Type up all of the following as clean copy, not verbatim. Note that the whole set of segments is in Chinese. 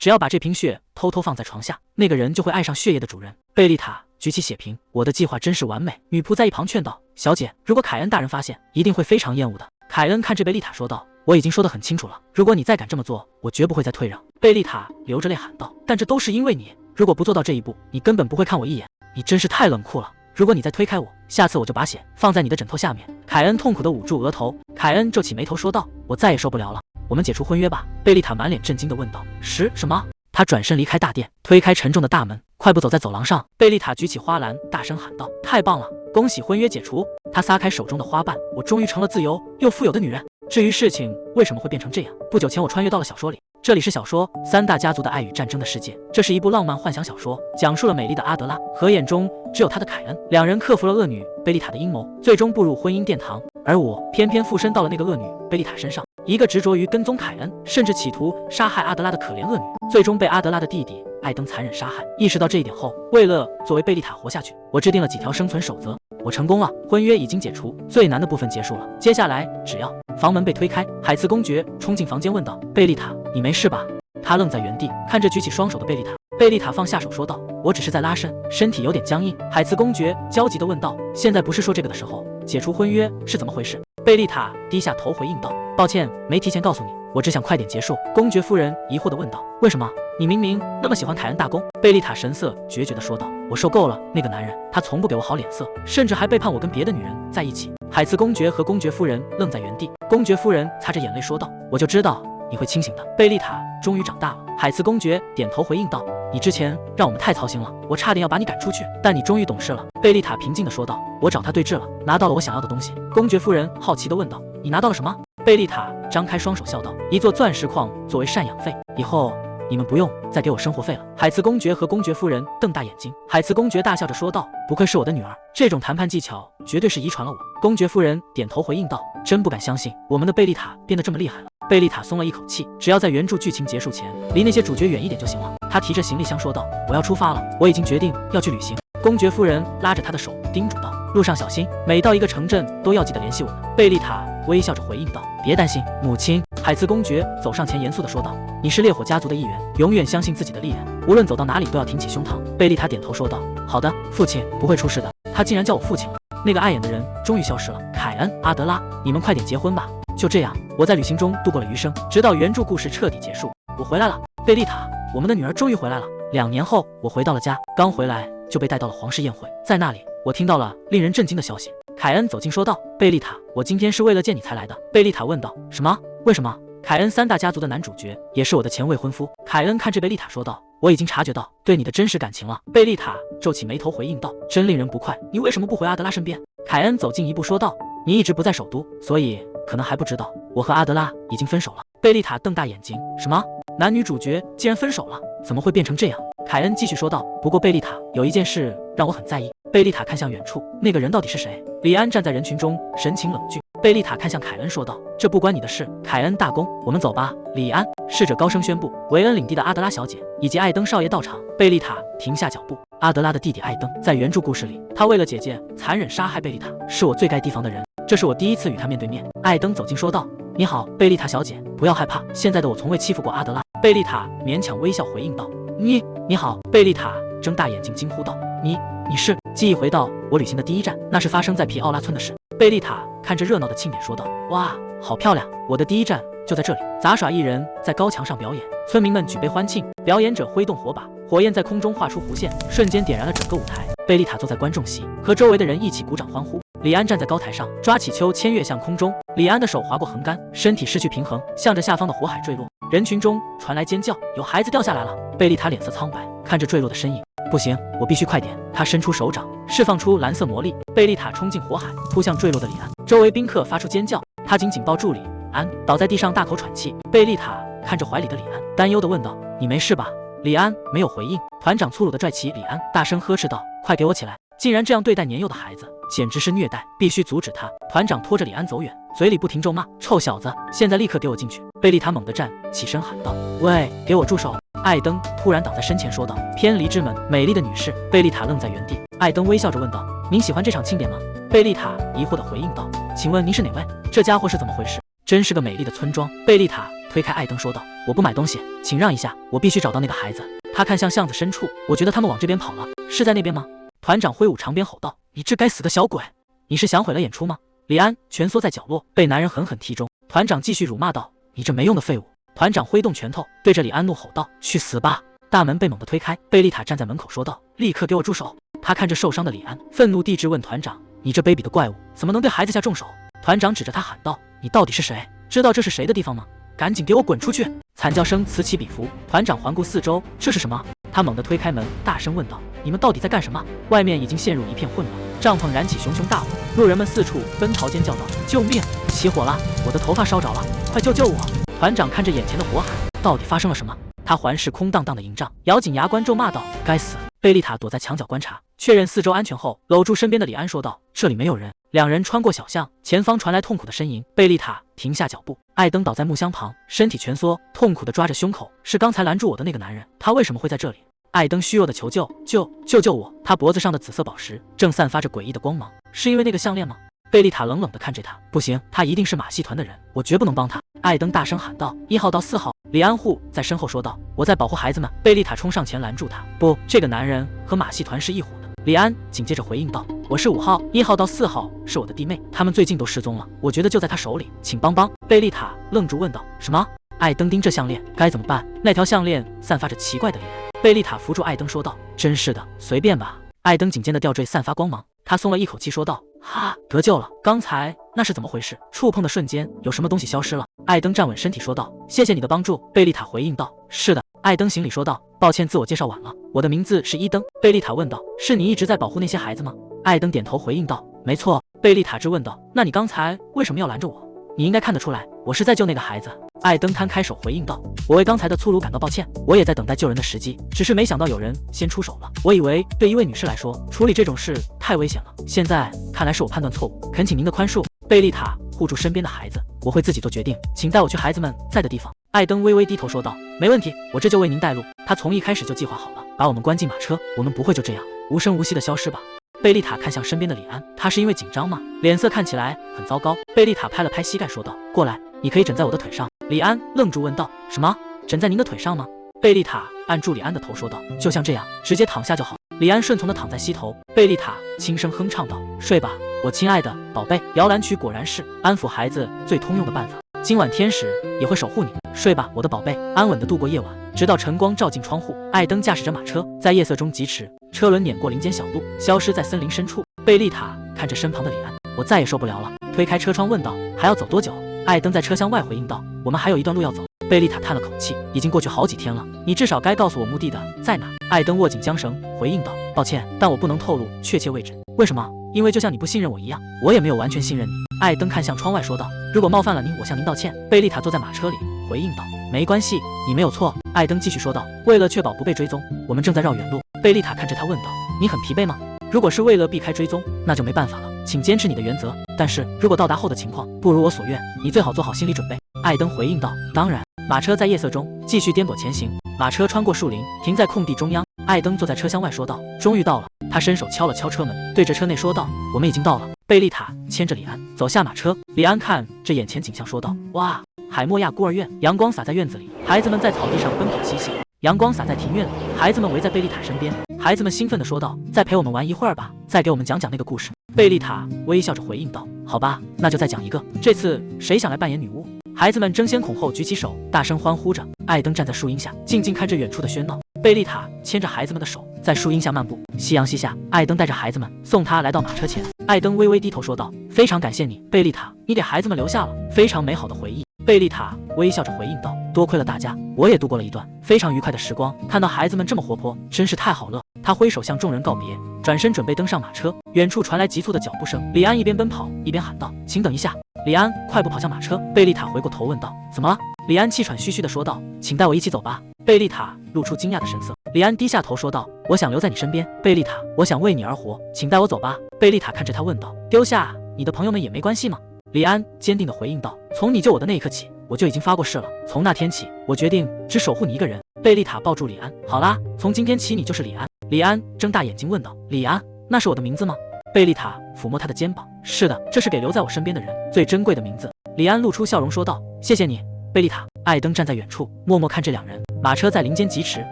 只要把这瓶血偷偷放在床下，那个人就会爱上血液的主人。贝丽塔举起血瓶，我的计划真是完美。女仆在一旁劝道：小姐，如果凯恩大人发现，一定会非常厌恶的。凯恩看着贝丽塔说道：我已经说得很清楚了，如果你再敢这么做，我绝不会再退让。贝丽塔流着泪喊道：但这都是因为你，如果不做到这一步，你根本不会看我一眼。你真是太冷酷了，如果你再推开我，下次我就把血放在你的枕头下面。凯恩痛苦地捂住额头。凯恩皱起眉头说道：我再也受不了了，我们解除婚约吧。贝丽塔满脸震惊地问道：什么？他转身离开大殿，推开沉重的大门，快步走在走廊上。贝丽塔举起花篮，大声喊道：太棒了，恭喜婚约解除。她撒开手中的花瓣，我终于成了自由又富有的女人。至于事情为什么会变成这样，不久前我穿越到了小说里。这里是小说《三大家族的爱与战争的世界》，这是一部浪漫幻想小说，讲述了美丽的阿德拉和眼中只有她的凯恩，两人克服了恶女贝丽塔的阴谋，最终步入婚姻殿堂。而我偏偏附身到了那个恶女贝丽塔身上，一个执着于跟踪凯恩，甚至企图杀害阿德拉的可怜恶女，最终被阿德拉的弟弟艾登残忍杀害。意识到这一点后，为了作为贝丽塔活下去，我制定了几条生存守则。我成功了，婚约已经解除，最难的部分结束了，接下来只要……房门被推开，海茨公爵冲进房间问道：贝丽塔，你没事吧？她愣在原地，看着举起双手的贝丽塔。贝丽塔放下手说道：我只是在拉伸，身体有点僵硬。海茨公爵焦急地问道：现在不是说这个的时候，解除婚约是怎么回事？贝丽塔低下头回应道：抱歉，没提前告诉你，我只想快点结束。公爵夫人疑惑地问道：为什么？你明明那么喜欢凯恩大公。贝丽塔神色决绝地说道：我受够了那个男人，他从不给我好脸色，甚至还背叛我跟别的女人在一起。海茨公爵和公爵夫人愣在原地。公爵夫人擦着眼泪说道：我就知道你会清醒的。贝丽塔终于长大了。海茨公爵点头回应道：你之前让我们太操心了，我差点要把你赶出去，但你终于懂事了。贝丽塔平静地说道：我找他对峙了，拿到了我想要的东西。公爵夫人好奇地问道：你拿到了什么？贝丽塔张开双手笑道：一座钻石矿作为赡养费，以后你们不用再给我生活费了。海茨公爵和公爵夫人瞪大眼睛。海茨公爵大笑着说道：不愧是我的女儿，这种谈判技巧绝对是遗传了我。公爵夫人点头回应道：真不敢相信我们的贝丽塔变得这么厉害了。贝丽塔松了一口气，只要在原著剧情结束前离那些主角远一点就行了。她提着行李箱说道：我要出发了，我已经决定要去旅行。公爵夫人拉着她的手叮嘱道：路上小心，每到一个城镇都要记得联系我们。贝丽塔微笑着回应道：别担心，母亲。海茨公爵走上前严肃地说道：你是烈火家族的一员，永远相信自己的力量，无论走到哪里都要挺起胸膛。贝丽塔点头说道：好的，父亲，不会出事的。他竟然叫我父亲了。那个碍眼的人终于消失了。凯恩、阿德拉，你们快点结婚吧。就这样，我在旅行中度过了余生，直到原著故事彻底结束。我回来了，贝丽塔，我们的女儿终于回来了。2年后，我回到了家，刚回来就被带到了皇室宴会，在那里，我听到了令人震惊的消息。凯恩走近说道：贝丽塔，我今天是为了见你才来的。贝丽塔问道：什么？为什么？凯恩三大家族的男主角，也是我的前未婚夫。凯恩看着贝丽塔说道：我已经察觉到对你的真实感情了。贝丽塔皱起眉头回应道：真令人不快，你为什么不回阿德拉身边？凯恩走近一步说道：你一直不在首都，所以可能还不知道我和阿德拉已经分手了。贝丽塔瞪大眼睛：什么？男女主角竟然分手了？怎么会变成这样？凯恩继续说道：不过贝丽塔，有一件事让我很在意。贝丽塔看向远处，那个人到底是谁？李安站在人群中，神情冷峻。贝丽塔看向凯恩说道：这不关你的事。凯恩大公，我们走吧。李安侍者高声宣布，维恩领地的阿德拉小姐以及艾登少爷到场。贝丽塔停下脚步。阿德拉的弟弟艾登，在原著故事里，他为了姐姐残忍杀害贝丽塔，是我最该提防的人。这是我第一次与他面对面。艾登走近说道：你好，贝丽塔小姐，不要害怕，现在的我从未欺负过阿德拉。贝丽塔勉强微笑回应道：你好。贝丽塔睁大眼睛惊呼道：你是？记忆回到我旅行的第一站，那是发生在皮奥拉村的事。贝丽塔看着热闹的庆典说道：哇，好漂亮，我的第一站就在这里。杂耍艺人在高墙上表演，村民们举杯欢庆，表演者挥动火把，火焰在空中画出弧线，瞬间点燃了整个舞台。贝丽塔坐在观众席，和周围的人一起鼓掌欢呼。李安站在高台上，抓起秋千跃向空中。李安的手划过横杆，身体失去平衡，向着下方的火海坠落。人群中传来尖叫，有孩子掉下来了。贝丽塔脸色苍白，看着坠落的身影。不行，我必须快点。他伸出手掌，释放出蓝色魔力。贝丽塔冲进火海，扑向坠落的李安。周围宾客发出尖叫，他紧紧抱住李安，倒在地上大口喘气。贝丽塔看着怀里的李安，担忧地问道：你没事吧？李安没有回应。团长粗鲁地拽起李安，大声呵斥道：快给我起来！竟然这样对待年幼的孩子，简直是虐待，必须阻止他。团长拖着李安走远，嘴里不停咒骂：臭小子，现在立刻给我进去！贝丽塔猛地站起身喊道：喂，给我住手！艾登突然挡在身前说道：偏离之门，美丽的女士。贝丽塔愣在原地。艾登微笑着问道：您喜欢这场庆典吗？贝丽塔疑惑地回应道：请问您是哪位？这家伙是怎么回事？真是个美丽的村庄。贝丽塔推开艾登说道：我不买东西，请让一下，我必须找到那个孩子。他看向巷子深处，我觉得他们往这边跑了，是在那边吗？团长挥舞长鞭吼道：“你这该死的小鬼，你是想毁了演出吗？”李安蜷缩在角落，被男人狠狠踢中。团长继续辱骂道：“你这没用的废物！”团长挥动拳头，对着李安怒吼道：“去死吧！”大门被猛地推开，贝丽塔站在门口说道：“立刻给我住手！”他看着受伤的李安，愤怒地质问团长：“你这卑鄙的怪物，怎么能对孩子下重手？”团长指着他喊道：“你到底是谁？知道这是谁的地方吗？赶紧给我滚出去！”惨叫声此起彼伏，团长环顾四周，这是什么？他猛地推开门，大声问道：“你们到底在干什么？”外面已经陷入一片混乱，帐篷燃起熊熊大火，路人们四处奔逃，尖叫道：“救命！起火了！我的头发烧着了，快救救我！”团长看着眼前的火海，到底发生了什么？他环视空荡荡的营帐，咬紧牙关咒骂道：“该死！”贝丽塔躲在墙角观察，确认四周安全后，搂住身边的李安说道：“这里没有人。”两人穿过小巷，前方传来痛苦的呻吟。贝丽塔停下脚步，艾登倒在木箱旁，身体蜷缩，痛苦地抓着胸口。是刚才拦住我的那个男人，他为什么会在这里？艾登虚弱地求救：“救我！”他脖子上的紫色宝石正散发着诡异的光芒，是因为那个项链吗？贝丽塔冷冷地看着他，不行，他一定是马戏团的人，我绝不能帮他。艾登大声喊道：“1号到4号。”李安护在身后说道：“我在保护孩子们。”贝丽塔冲上前拦住他：“不，这个男人和马戏团是一伙的。”李安紧接着回应道：“我是5号，1号到4号是我的弟妹，他们最近都失踪了，我觉得就在他手里，请帮帮。”贝丽塔愣住问道：“什么？”艾登盯着项链，该怎么办？那条项链散发着奇怪的力量。贝丽塔扶住艾登说道：“真是的，随便吧。”艾登颈间的吊坠散发光芒，他松了一口气说道：“哈，得救了！刚才那是怎么回事？触碰的瞬间，有什么东西消失了？”艾登站稳身体说道：“谢谢你的帮助。”贝丽塔回应道：“是的。”艾登行礼说道：“抱歉，自我介绍晚了，我的名字是伊登。”贝丽塔问道：“是你一直在保护那些孩子吗？”艾登点头回应道：“没错。”贝丽塔质问道：“那你刚才为什么要拦着我？你应该看得出来，我是在救那个孩子。”艾登摊开手回应道：“我为刚才的粗鲁感到抱歉，我也在等待救人的时机，只是没想到有人先出手了。我以为对一位女士来说，处理这种事太危险了，现在看来是我判断错误，恳请您的宽恕。”贝丽塔护住身边的孩子：“我会自己做决定，请带我去孩子们在的地方。”艾登微微低头说道：“没问题，我这就为您带路。”他从一开始就计划好了，把我们关进马车，我们不会就这样无声无息的消失吧？贝丽塔看向身边的李安，他是因为紧张吗？脸色看起来很糟糕。贝丽塔拍了拍膝盖说道：“过来，你可以枕在我的腿上。”李安愣住问道：“什么？枕在您的腿上吗？”贝丽塔按住李安的头说道：“就像这样，直接躺下就好。”李安顺从地躺在膝头，贝丽塔轻声哼唱道：“睡吧，我亲爱的宝贝。”摇篮曲果然是安抚孩子最通用的办法，今晚天使也会守护你。睡吧，我的宝贝，安稳地度过夜晚，直到晨光照进窗户。艾登驾驶着马车，在夜色中疾驰，车轮碾过林间小路，消失在森林深处。贝丽塔看着身旁的李安：“我再也受不了了。”推开车窗问道：“还要走多久？”艾登在车厢外回应道：“我们还有一段路要走。”贝丽塔叹了口气：“已经过去好几天了，你至少该告诉我目的地在哪。”艾登握紧缰绳，回应道：“抱歉，但我不能透露确切位置。”为什么？因为就像你不信任我一样，我也没有完全信任你。艾登看向窗外说道：“如果冒犯了您，我向您道歉。”贝丽塔坐在马车里回应道：“没关系，你没有错。”艾登继续说道：“为了确保不被追踪，我们正在绕远路。”贝丽塔看着他问道：“你很疲惫吗？”如果是为了避开追踪，那就没办法了，请坚持你的原则。但是如果到达后的情况不如我所愿，你最好做好心理准备。”艾登回应道：“当然。”马车在夜色中继续颠簸前行，马车穿过树林，停在空地中央。艾登坐在车厢外说道：“终于到了。”他伸手敲了敲车门，对着车内说道：“我们已经到了。”贝丽塔牵着李安走下马车，李安看这眼前景象说道：“哇，海默亚孤儿院，阳光洒在院子里，孩子们在草地上奔跑嬉戏。阳光洒在庭院里，孩子们围在贝丽塔身边。孩子们兴奋地说道：“再陪我们玩一会儿吧，再给我们讲讲那个故事。”贝丽塔微笑着回应道：“好吧，那就再讲一个。这次谁想来扮演女巫？”孩子们争先恐后举起手，大声欢呼着。艾登站在树荫下，静静看着远处的喧闹。贝丽塔牵着孩子们的手，在树荫下漫步。夕阳西下，艾登带着孩子们送他来到马车前。艾登微微低头说道：“非常感谢你，贝丽塔，你给孩子们留下了非常美好的回忆。”贝丽塔微笑着回应道：“多亏了大家，我也度过了一段非常愉快的时光。看到孩子们这么活泼，真是太好了。”他挥手向众人告别，转身准备登上马车。远处传来急促的脚步声，李安一边奔跑一边喊道：“请等一下！”李安快步跑向马车。贝丽塔回过头问道：“怎么了？”李安气喘吁吁地说道：“请带我一起走吧。”贝丽塔露出惊讶的神色。李安低下头说道：“我想留在你身边，贝丽塔，我想为你而活，请带我走吧。”贝丽塔看着他问道：“丢下你的朋友们也没关系吗？”李安坚定地回应道：“从你救我的那一刻起，我就已经发过誓了。从那天起，我决定只守护你一个人。”贝丽塔抱住李安：“好啦，从今天起你就是李安。”李安睁大眼睛问道：“李安，那是我的名字吗？”贝丽塔抚摸他的肩膀：“是的，这是给留在我身边的人最珍贵的名字。”李安露出笑容说道：“谢谢你。”贝丽塔、艾登站在远处，默默看这两人。马车在林间疾驰，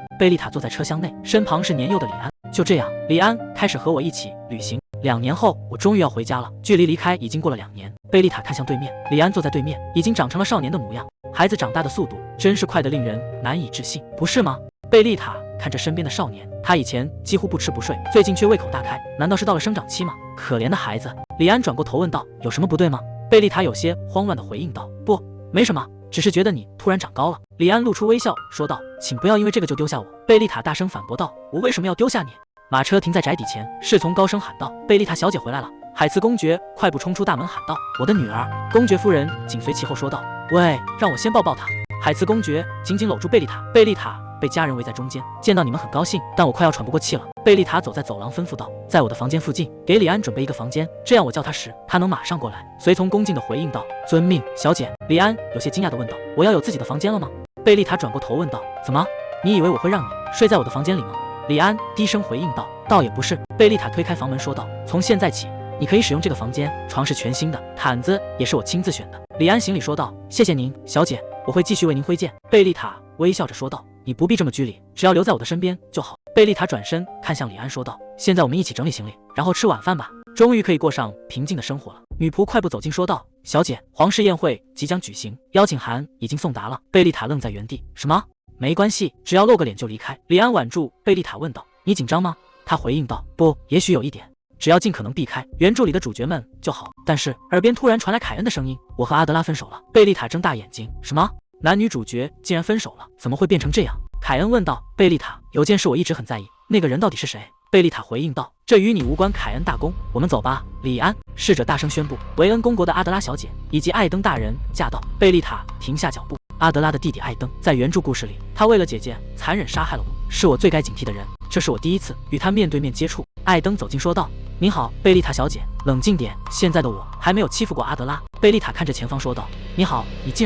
贝丽塔坐在车厢内，身旁是年幼的李安。就这样，李安开始和我一起旅行。2年后，我终于要回家了。距离离开已经过了2年。贝丽塔看向对面，李安坐在对面，已经长成了少年的模样。孩子长大的速度真是快得令人难以置信，不是吗？贝丽塔看着身边的少年，他以前几乎不吃不睡，最近却胃口大开，难道是到了生长期吗？可怜的孩子。李安转过头问道：“有什么不对吗？”贝丽塔有些慌乱地回应道：“不，没什么，只是觉得你突然长高了。”李安露出微笑说道：“请不要因为这个就丢下我。”贝丽塔大声反驳道：“我为什么要丢下你？”马车停在宅邸前，侍从高声喊道：“贝丽塔小姐回来了！”海茨公爵快步冲出大门喊道：“我的女儿！”公爵夫人紧随其后说道：“喂，让我先抱抱她。”海茨公爵紧紧搂住贝丽塔，贝丽塔被家人围在中间，见到你们很高兴，但我快要喘不过气了。贝丽塔走在走廊吩咐道：“在我的房间附近给李安准备一个房间，这样我叫他时，他能马上过来。”随从恭敬地回应道：“遵命，小姐。”李安有些惊讶地问道：“我要有自己的房间了吗？”贝丽塔转过头问道：“怎么？你以为我会让你睡在我的房间里吗？”李安低声回应道：“倒也不是。”贝丽塔推开房门说道：“从现在起，你可以使用这个房间，床是全新的，毯子也是我亲自选的。”李安行礼说道：“谢谢您，小姐，我会继续为您挥剑。”贝丽塔微笑着说道：“你不必这么拘礼，只要留在我的身边就好。”贝丽塔转身看向李安说道：“现在我们一起整理行李，然后吃晚饭吧，终于可以过上平静的生活了。”女仆快步走近说道：“小姐，皇室宴会即将举行，邀请函已经送达了。”贝丽塔愣在原地：“什么？没关系，只要露个脸就离开。”李安挽住贝丽塔问道：“你紧张吗？”她回应道：“不，也许有一点，只要尽可能避开原著里的主角们就好。”但是耳边突然传来凯恩的声音：“我和阿德拉分手了。”贝丽塔睁大眼睛：“什么？男女主角竟然分手了？怎么会变成这样？”凯恩问道：“贝丽塔，有件事我一直很在意，那个人到底是谁？”贝丽塔回应道：“这与你无关，凯恩大公，我们走吧。”李安侍者大声宣布：“维恩公国的阿德拉小姐以及艾登大人驾到。”贝丽塔停下脚步。阿德拉的弟弟艾登，在原著故事里，他为了姐姐残忍杀害了我，是我最该警惕的人。这是我第一次与他面对面接触。艾登走近说道：“您好，贝丽塔小姐，冷静点，现在的我还没有欺负过阿德拉。”贝丽塔看着前方说道：“你好，你竟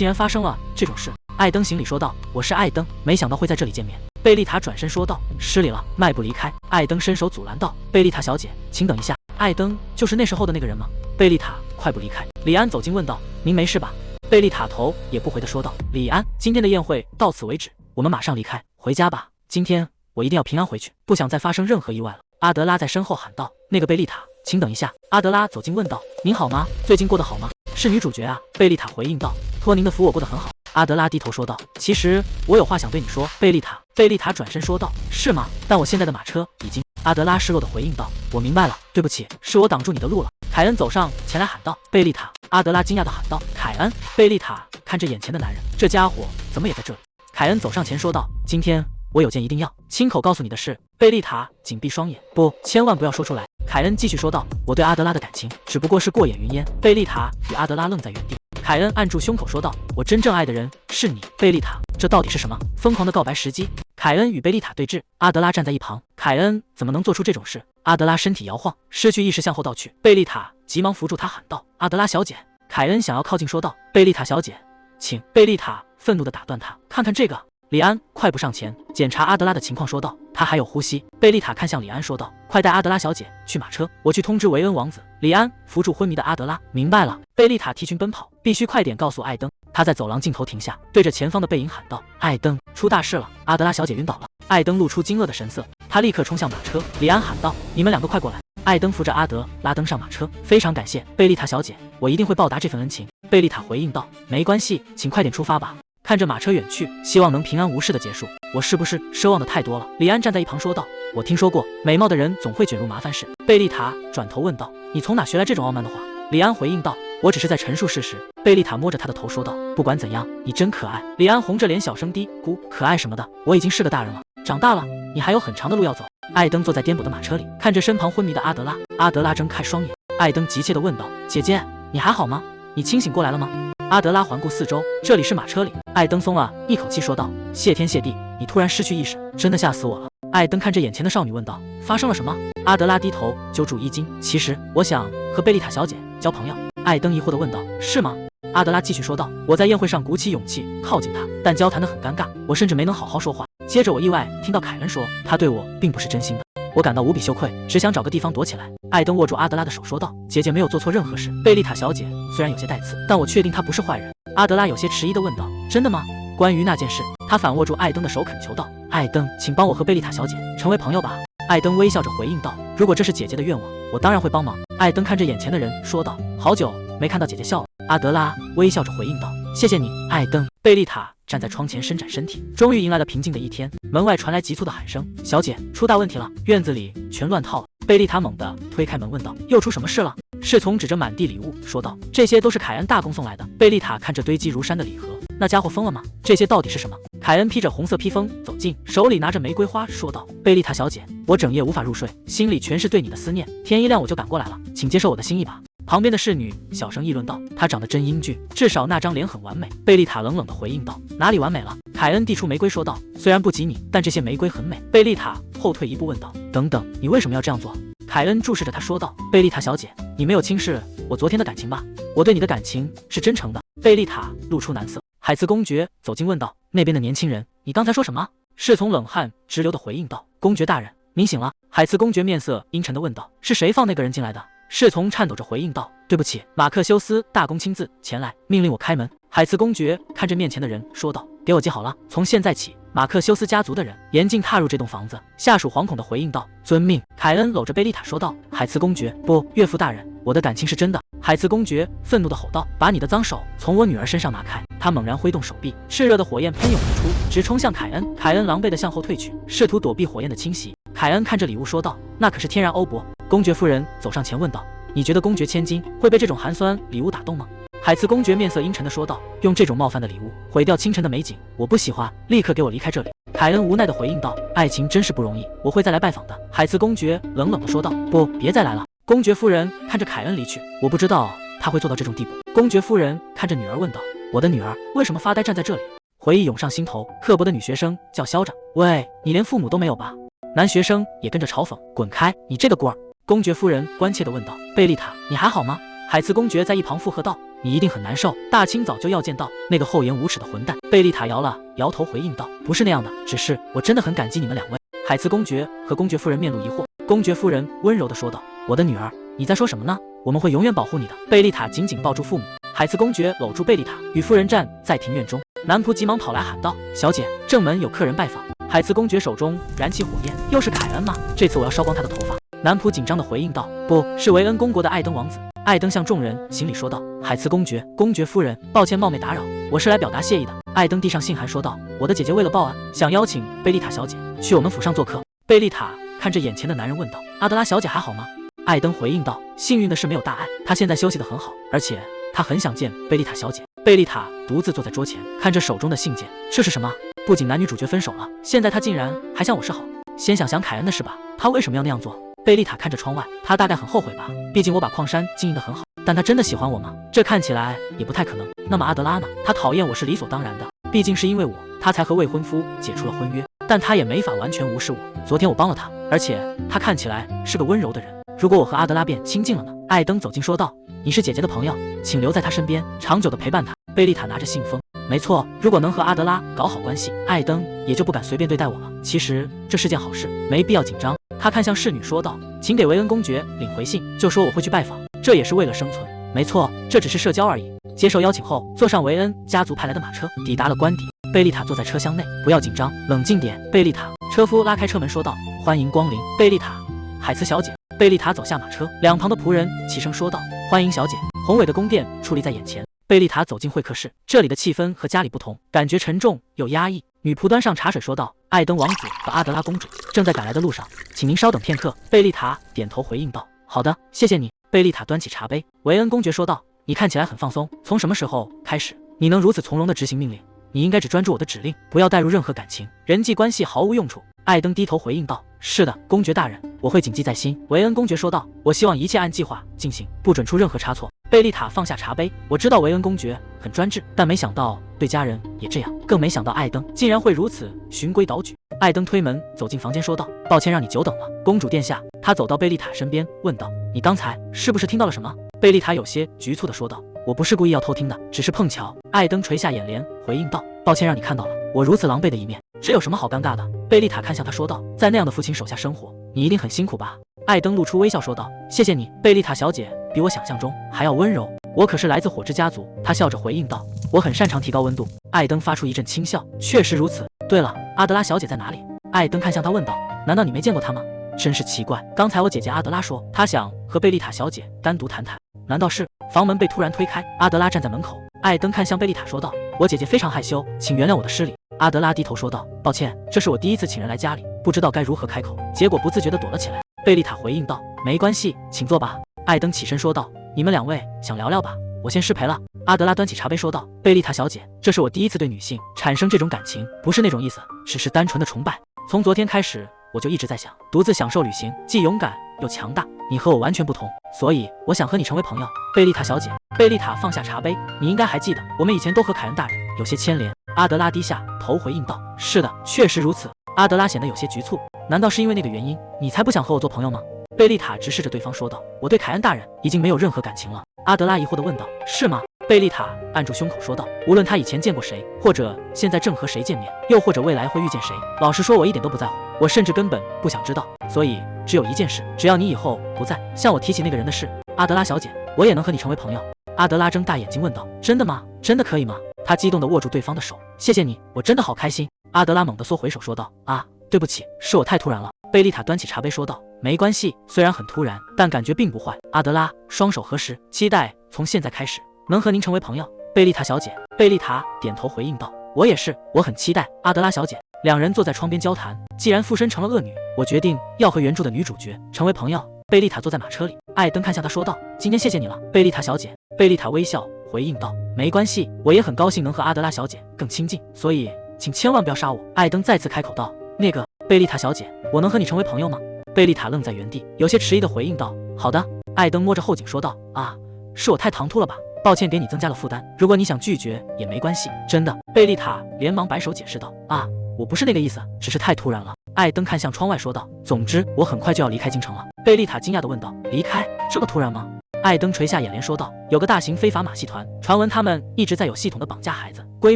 然发生了这种事。”艾登行礼说道：“我是艾登，没想到会在这里见面。”贝丽塔转身说道：“失礼了。”迈步离开。艾登伸手阻拦道：“贝丽塔小姐，请等一下。”艾登就是那时候的那个人吗？贝丽塔快步离开。李安走近问道：“您没事吧？”贝丽塔头也不回地说道：“李安，今天的宴会到此为止，我们马上离开，回家吧。今天我一定要平安回去，不想再发生任何意外了。”阿德拉在身后喊道：“那个贝丽塔，请等一下。”阿德拉走近问道：“您好吗？最近过得好吗？”是女主角啊。贝丽塔回应道：“托您的福，我过得很好。”阿德拉低头说道：“其实我有话想对你说。”贝丽塔转身说道：“是吗？但我现在的马车已经……”阿德拉失落地回应道：“我明白了，对不起，是我挡住你的路了。”凯恩走上前来喊道：“贝丽塔！”阿德拉惊讶地喊道：“凯恩！”贝丽塔看着眼前的男人，这家伙怎么也在这里？凯恩走上前说道：“今天我有件一定要亲口告诉你的事。”贝丽塔紧闭双眼：“不，千万不要说出来。”凯恩继续说道：“我对阿德拉的感情只不过是过眼云烟。”贝丽塔与阿德拉愣在原地。凯恩按住胸口说道：“我真正爱的人是你，贝丽塔。这到底是什么疯狂的告白时机？”凯恩与贝丽塔对峙，阿德拉站在一旁。凯恩怎么能做出这种事？阿德拉身体摇晃，失去意识向后倒去。贝丽塔急忙扶住他，喊道：“阿德拉小姐！”凯恩想要靠近说道：“贝丽塔小姐，请。”贝丽塔愤怒地打断他：“看看这个。”李安快步上前检查阿德拉的情况，说道：“他还有呼吸。”贝丽塔看向李安说道：“快带阿德拉小姐去马车，我去通知维恩王子。”李安扶住昏迷的阿德拉：“明白了。”贝丽塔提裙奔跑，必须快点告诉艾登。他在走廊尽头停下，对着前方的背影喊道：“艾登，出大事了！阿德拉小姐晕倒了。”艾登露出惊愕的神色，他立刻冲向马车。李安喊道：“你们两个快过来！”艾登扶着阿德拉登上马车。“非常感谢，贝丽塔小姐，我一定会报答这份恩情。”贝丽塔回应道：“没关系，请快点出发吧。”看着马车远去，希望能平安无事的结束。我是不是奢望的太多了？李安站在一旁说道：“我听说过，美貌的人总会卷入麻烦事。”贝丽塔转头问道：“你从哪学来这种傲慢的话？”李安回应道：“我只是在陈述事实。”贝丽塔摸着他的头说道：“不管怎样，你真可爱。”李安红着脸小声嘀咕：“可爱什么的，我已经是个大人了，长大了，你还有很长的路要走。”艾登坐在颠簸的马车里，看着身旁昏迷的阿德拉。阿德拉睁开双眼，艾登急切地问道：“姐姐，你还好吗？你清醒过来了吗？”阿德拉环顾四周，这里是马车里。艾登松了一口气说道：“谢天谢地，你突然失去意识，真的吓死我了。”艾登看着眼前的少女问道：“发生了什么？”阿德拉低头揪住衣襟：“其实我想和贝丽塔小姐交朋友。”艾登疑惑地问道：“是吗？”阿德拉继续说道：“我在宴会上鼓起勇气靠近她，但交谈得很尴尬，我甚至没能好好说话。接着我意外听到凯恩说，他对我并不是真心的。我感到无比羞愧，只想找个地方躲起来。”艾登握住阿德拉的手说道：“姐姐没有做错任何事，贝丽塔小姐虽然有些带刺，但我确定他不是坏人。阿德拉有些迟疑地问道：“真的吗？”关于那件事，他反握住艾登的手，恳求道：“艾登，请帮我和贝丽塔小姐成为朋友吧。”艾登微笑着回应道：“如果这是姐姐的愿望，我当然会帮忙。”艾登看着眼前的人说道：“好久没看到姐姐笑了。”阿德拉微笑着回应道：“谢谢你，艾登。”贝丽塔站在窗前伸展身体，终于迎来了平静的一天。门外传来急促的喊声：“小姐，出大问题了！院子里全乱套了！”贝丽塔猛地推开门问道：“又出什么事了？”侍从指着满地礼物说道：“这些都是凯恩大公送来的。”贝丽塔看着堆积如山的礼盒，那家伙疯了吗？这些到底是什么？凯恩披着红色披风走近，手里拿着玫瑰花，说道：“贝丽塔小姐，我整夜无法入睡，心里全是对你的思念。天一亮我就赶过来了，请接受我的心意吧。”旁边的侍女小声议论道：“她长得真英俊，至少那张脸很完美。”贝丽塔冷冷地回应道：“哪里完美了？”凯恩递出玫瑰说道：“虽然不及你，但这些玫瑰很美。”贝丽塔后退一步问道：“等等，你为什么要这样做？”凯恩注视着她说道：“贝丽塔小姐，你没有轻视我昨天的感情吧？我对你的感情是真诚的。”贝丽塔露出难色。海茨公爵走近问道：“那边的年轻人，你刚才说什么？”侍从冷汗直流地回应道：“公爵大人，您醒了。”海茨公爵面色阴沉地问道：“是谁放那个人进来的？”侍从颤抖着回应道：“对不起，马克修斯大公亲自前来命令我开门。”海茨公爵看着面前的人说道：“给我记好了，从现在起，马克修斯家族的人严禁踏入这栋房子。”下属惶恐地回应道：“遵命。”凯恩搂着贝丽塔说道：“海茨公爵，不，岳父大人，我的感情是真的。”海茨公爵愤怒地吼道：“把你的脏手从我女儿身上拿开！”他猛然挥动手臂，炽热的火焰喷涌而出，直冲向凯恩。凯恩狼狈地向后退去，试图躲避火焰的侵袭。凯恩看着礼物说道：“那可是天然欧泊。”公爵夫人走上前问道：“你觉得公爵千金会被这种寒酸礼物打动吗？”海茨公爵面色阴沉地说道：“用这种冒犯的礼物毁掉清晨的美景，我不喜欢，立刻给我离开这里。”凯恩无奈地回应道：“爱情真是不容易，我会再来拜访的。”海茨公爵冷冷地说道：“不，别再来了。”公爵夫人看着凯恩离去，我不知道他会做到这种地步。公爵夫人看着女儿问道：“我的女儿为什么发呆站在这里？”回忆涌上心头，刻薄的女学生叫嚣着：“喂，你连父母都没有吧？”男学生也跟着嘲讽：“滚开，你这个孤儿！”公爵夫人关切地问道：“贝丽塔，你还好吗？”海茨公爵在一旁附和道：“你一定很难受，大清早就要见到那个厚颜无耻的混蛋。”贝丽塔摇了摇头回应道：“不是那样的，只是我真的很感激你们两位。”海茨公爵和公爵夫人面露疑惑。公爵夫人温柔地说道：“我的女儿，你在说什么呢？我们会永远保护你的。”贝丽塔紧紧抱住父母，海茨公爵搂住贝丽塔，与夫人站在庭院中。男仆急忙跑来喊道：“小姐，正门有客人拜访。”海茨公爵手中燃起火焰，又是凯恩吗？这次我要烧光他的头发。男仆紧张地回应道：“不是维恩公国的艾登王子。”艾登向众人行礼说道：“海茨公爵、公爵夫人，抱歉冒昧打扰，我是来表达谢意的。”艾登递上信函说道：“我的姐姐为了报恩，想邀请贝丽塔小姐去我们府上做客。”贝丽塔看着眼前的男人问道：“阿德拉小姐还好吗？”艾登回应道：“幸运的是没有大碍，她现在休息得很好，而且她很想见贝丽塔小姐。”贝丽塔独自坐在桌前，看着手中的信件，这是什么？不仅男女主角分手了，现在她竟然还向我示好。先想想凯恩的事吧，他为什么要那样做？贝丽塔看着窗外，他大概很后悔吧，毕竟我把矿山经营得很好，但他真的喜欢我吗？这看起来也不太可能。那么阿德拉呢？他讨厌我是理所当然的，毕竟是因为我，他才和未婚夫解除了婚约，但他也没法完全无视我。昨天我帮了他，而且他看起来是个温柔的人，如果我和阿德拉变亲近了呢？艾登走近说道：“你是姐姐的朋友，请留在她身边，长久的陪伴她。”贝丽塔拿着信封，没错，如果能和阿德拉搞好关系，艾登也就不敢随便对待我了。其实这是件好事，没必要紧张。他看向侍女说道：“请给维恩公爵领回信，就说我会去拜访，这也是为了生存。”没错，这只是社交而已。接受邀请后，坐上维恩家族派来的马车，抵达了官邸。贝丽塔坐在车厢内，不要紧张，冷静点。贝丽塔，车夫拉开车门说道：“欢迎光临，贝丽塔，海茨小姐。”贝丽塔走下马车，两旁的仆人齐声说道：“欢迎小姐。”宏伟的宫殿矗立在眼前。贝丽塔走进会客室，这里的气氛和家里不同，感觉沉重又压抑。女仆端上茶水说道：“艾登王子和阿德拉公主正在赶来的路上，请您稍等片刻。”贝丽塔点头回应道：“好的，谢谢你。”贝丽塔端起茶杯，维恩公爵说道：“你看起来很放松，从什么时候开始，你能如此从容地执行命令？你应该只专注我的指令，不要带入任何感情，人际关系毫无用处。”艾登低头回应道：“是的，公爵大人，我会谨记在心。”维恩公爵说道：“我希望一切按计划进行，不准出任何差错。”贝丽塔放下茶杯，我知道维恩公爵很专制，但没想到对家人也这样，更没想到艾登竟然会如此循规蹈矩。艾登推门走进房间说道：“抱歉让你久等了，公主殿下。”他走到贝丽塔身边问道：“你刚才是不是听到了什么？”贝丽塔有些局促地说道：“我不是故意要偷听的，只是碰巧。”艾登垂下眼帘回应道：“抱歉让你看到了我如此狼狈的一面，这有什么好尴尬的？”贝丽塔看向他说道：“在那样的父亲手下生活，你一定很辛苦吧？”艾登露出微笑说道：“谢谢你，贝丽塔小姐比我想象中还要温柔。”我可是来自火之家族。他笑着回应道：“我很擅长提高温度。”艾登发出一阵轻笑，确实如此。对了，阿德拉小姐在哪里？艾登看向他问道：“难道你没见过她吗？”真是奇怪，刚才我姐姐阿德拉说，她想和贝丽塔小姐单独谈谈。难道是？房门被突然推开，阿德拉站在门口。艾登看向贝丽塔说道：“我姐姐非常害羞，请原谅我的失礼。”阿德拉低头说道：“抱歉，这是我第一次请人来家里，不知道该如何开口，结果不自觉地躲了起来。”贝丽塔回应道：“没关系，请坐吧。”艾登起身说道：“你们两位想聊聊吧，我先失陪了。”阿德拉端起茶杯说道：“贝丽塔小姐，这是我第一次对女性产生这种感情，不是那种意思，只是单纯的崇拜。从昨天开始，我就一直在想，独自享受旅行，既勇敢又强大。你和我完全不同，所以我想和你成为朋友。”贝丽塔小姐，贝丽塔放下茶杯，你应该还记得，我们以前都和凯恩大人有些牵连。阿德拉低下头回应道：“是的，确实如此。”阿德拉显得有些局促，难道是因为那个原因，你才不想和我做朋友吗？贝丽塔直视着对方说道：“我对凯恩大人已经没有任何感情了。”阿德拉疑惑地问道：“是吗？”贝丽塔按住胸口说道：“无论他以前见过谁，或者现在正和谁见面，又或者未来会遇见谁，老实说，我一点都不在乎，我甚至根本不想知道。所以只有一件事，只要你以后不在向我提起那个人的事，阿德拉小姐，我也能和你成为朋友。”阿德拉睁大眼睛问道：“真的吗？真的可以吗？”他激动地握住对方的手：“谢谢你，我真的好开心。”阿德拉猛地缩回手说道：“啊，对不起，是我太突然了。”贝丽塔端起茶杯说道：“没关系，虽然很突然，但感觉并不坏。”阿德拉双手合十，期待从现在开始能和您成为朋友。贝丽塔小姐，贝丽塔点头回应道：“我也是，我很期待。”阿德拉小姐，两人坐在窗边交谈。既然附身成了恶女，我决定要和原著的女主角成为朋友。贝丽塔坐在马车里，艾登看向她说道：“今天谢谢你了，贝丽塔小姐。”贝丽塔微笑回应道：“没关系，我也很高兴能和阿德拉小姐更亲近，所以请千万不要杀我。”艾登再次开口道：“那个，贝丽塔小姐，我能和你成为朋友吗？”贝丽塔愣在原地，有些迟疑地回应道：“好的。”艾登摸着后颈说道：“啊，是我太唐突了吧，抱歉给你增加了负担，如果你想拒绝也没关系，真的。”贝丽塔连忙摆手解释道：“啊，我不是那个意思，只是太突然了。”艾登看向窗外说道：“总之，我很快就要离开京城了。”贝丽塔惊讶地问道：“离开？这么突然吗？”艾登垂下眼帘说道：“有个大型非法马戏团，传闻他们一直在有系统的绑架孩子，规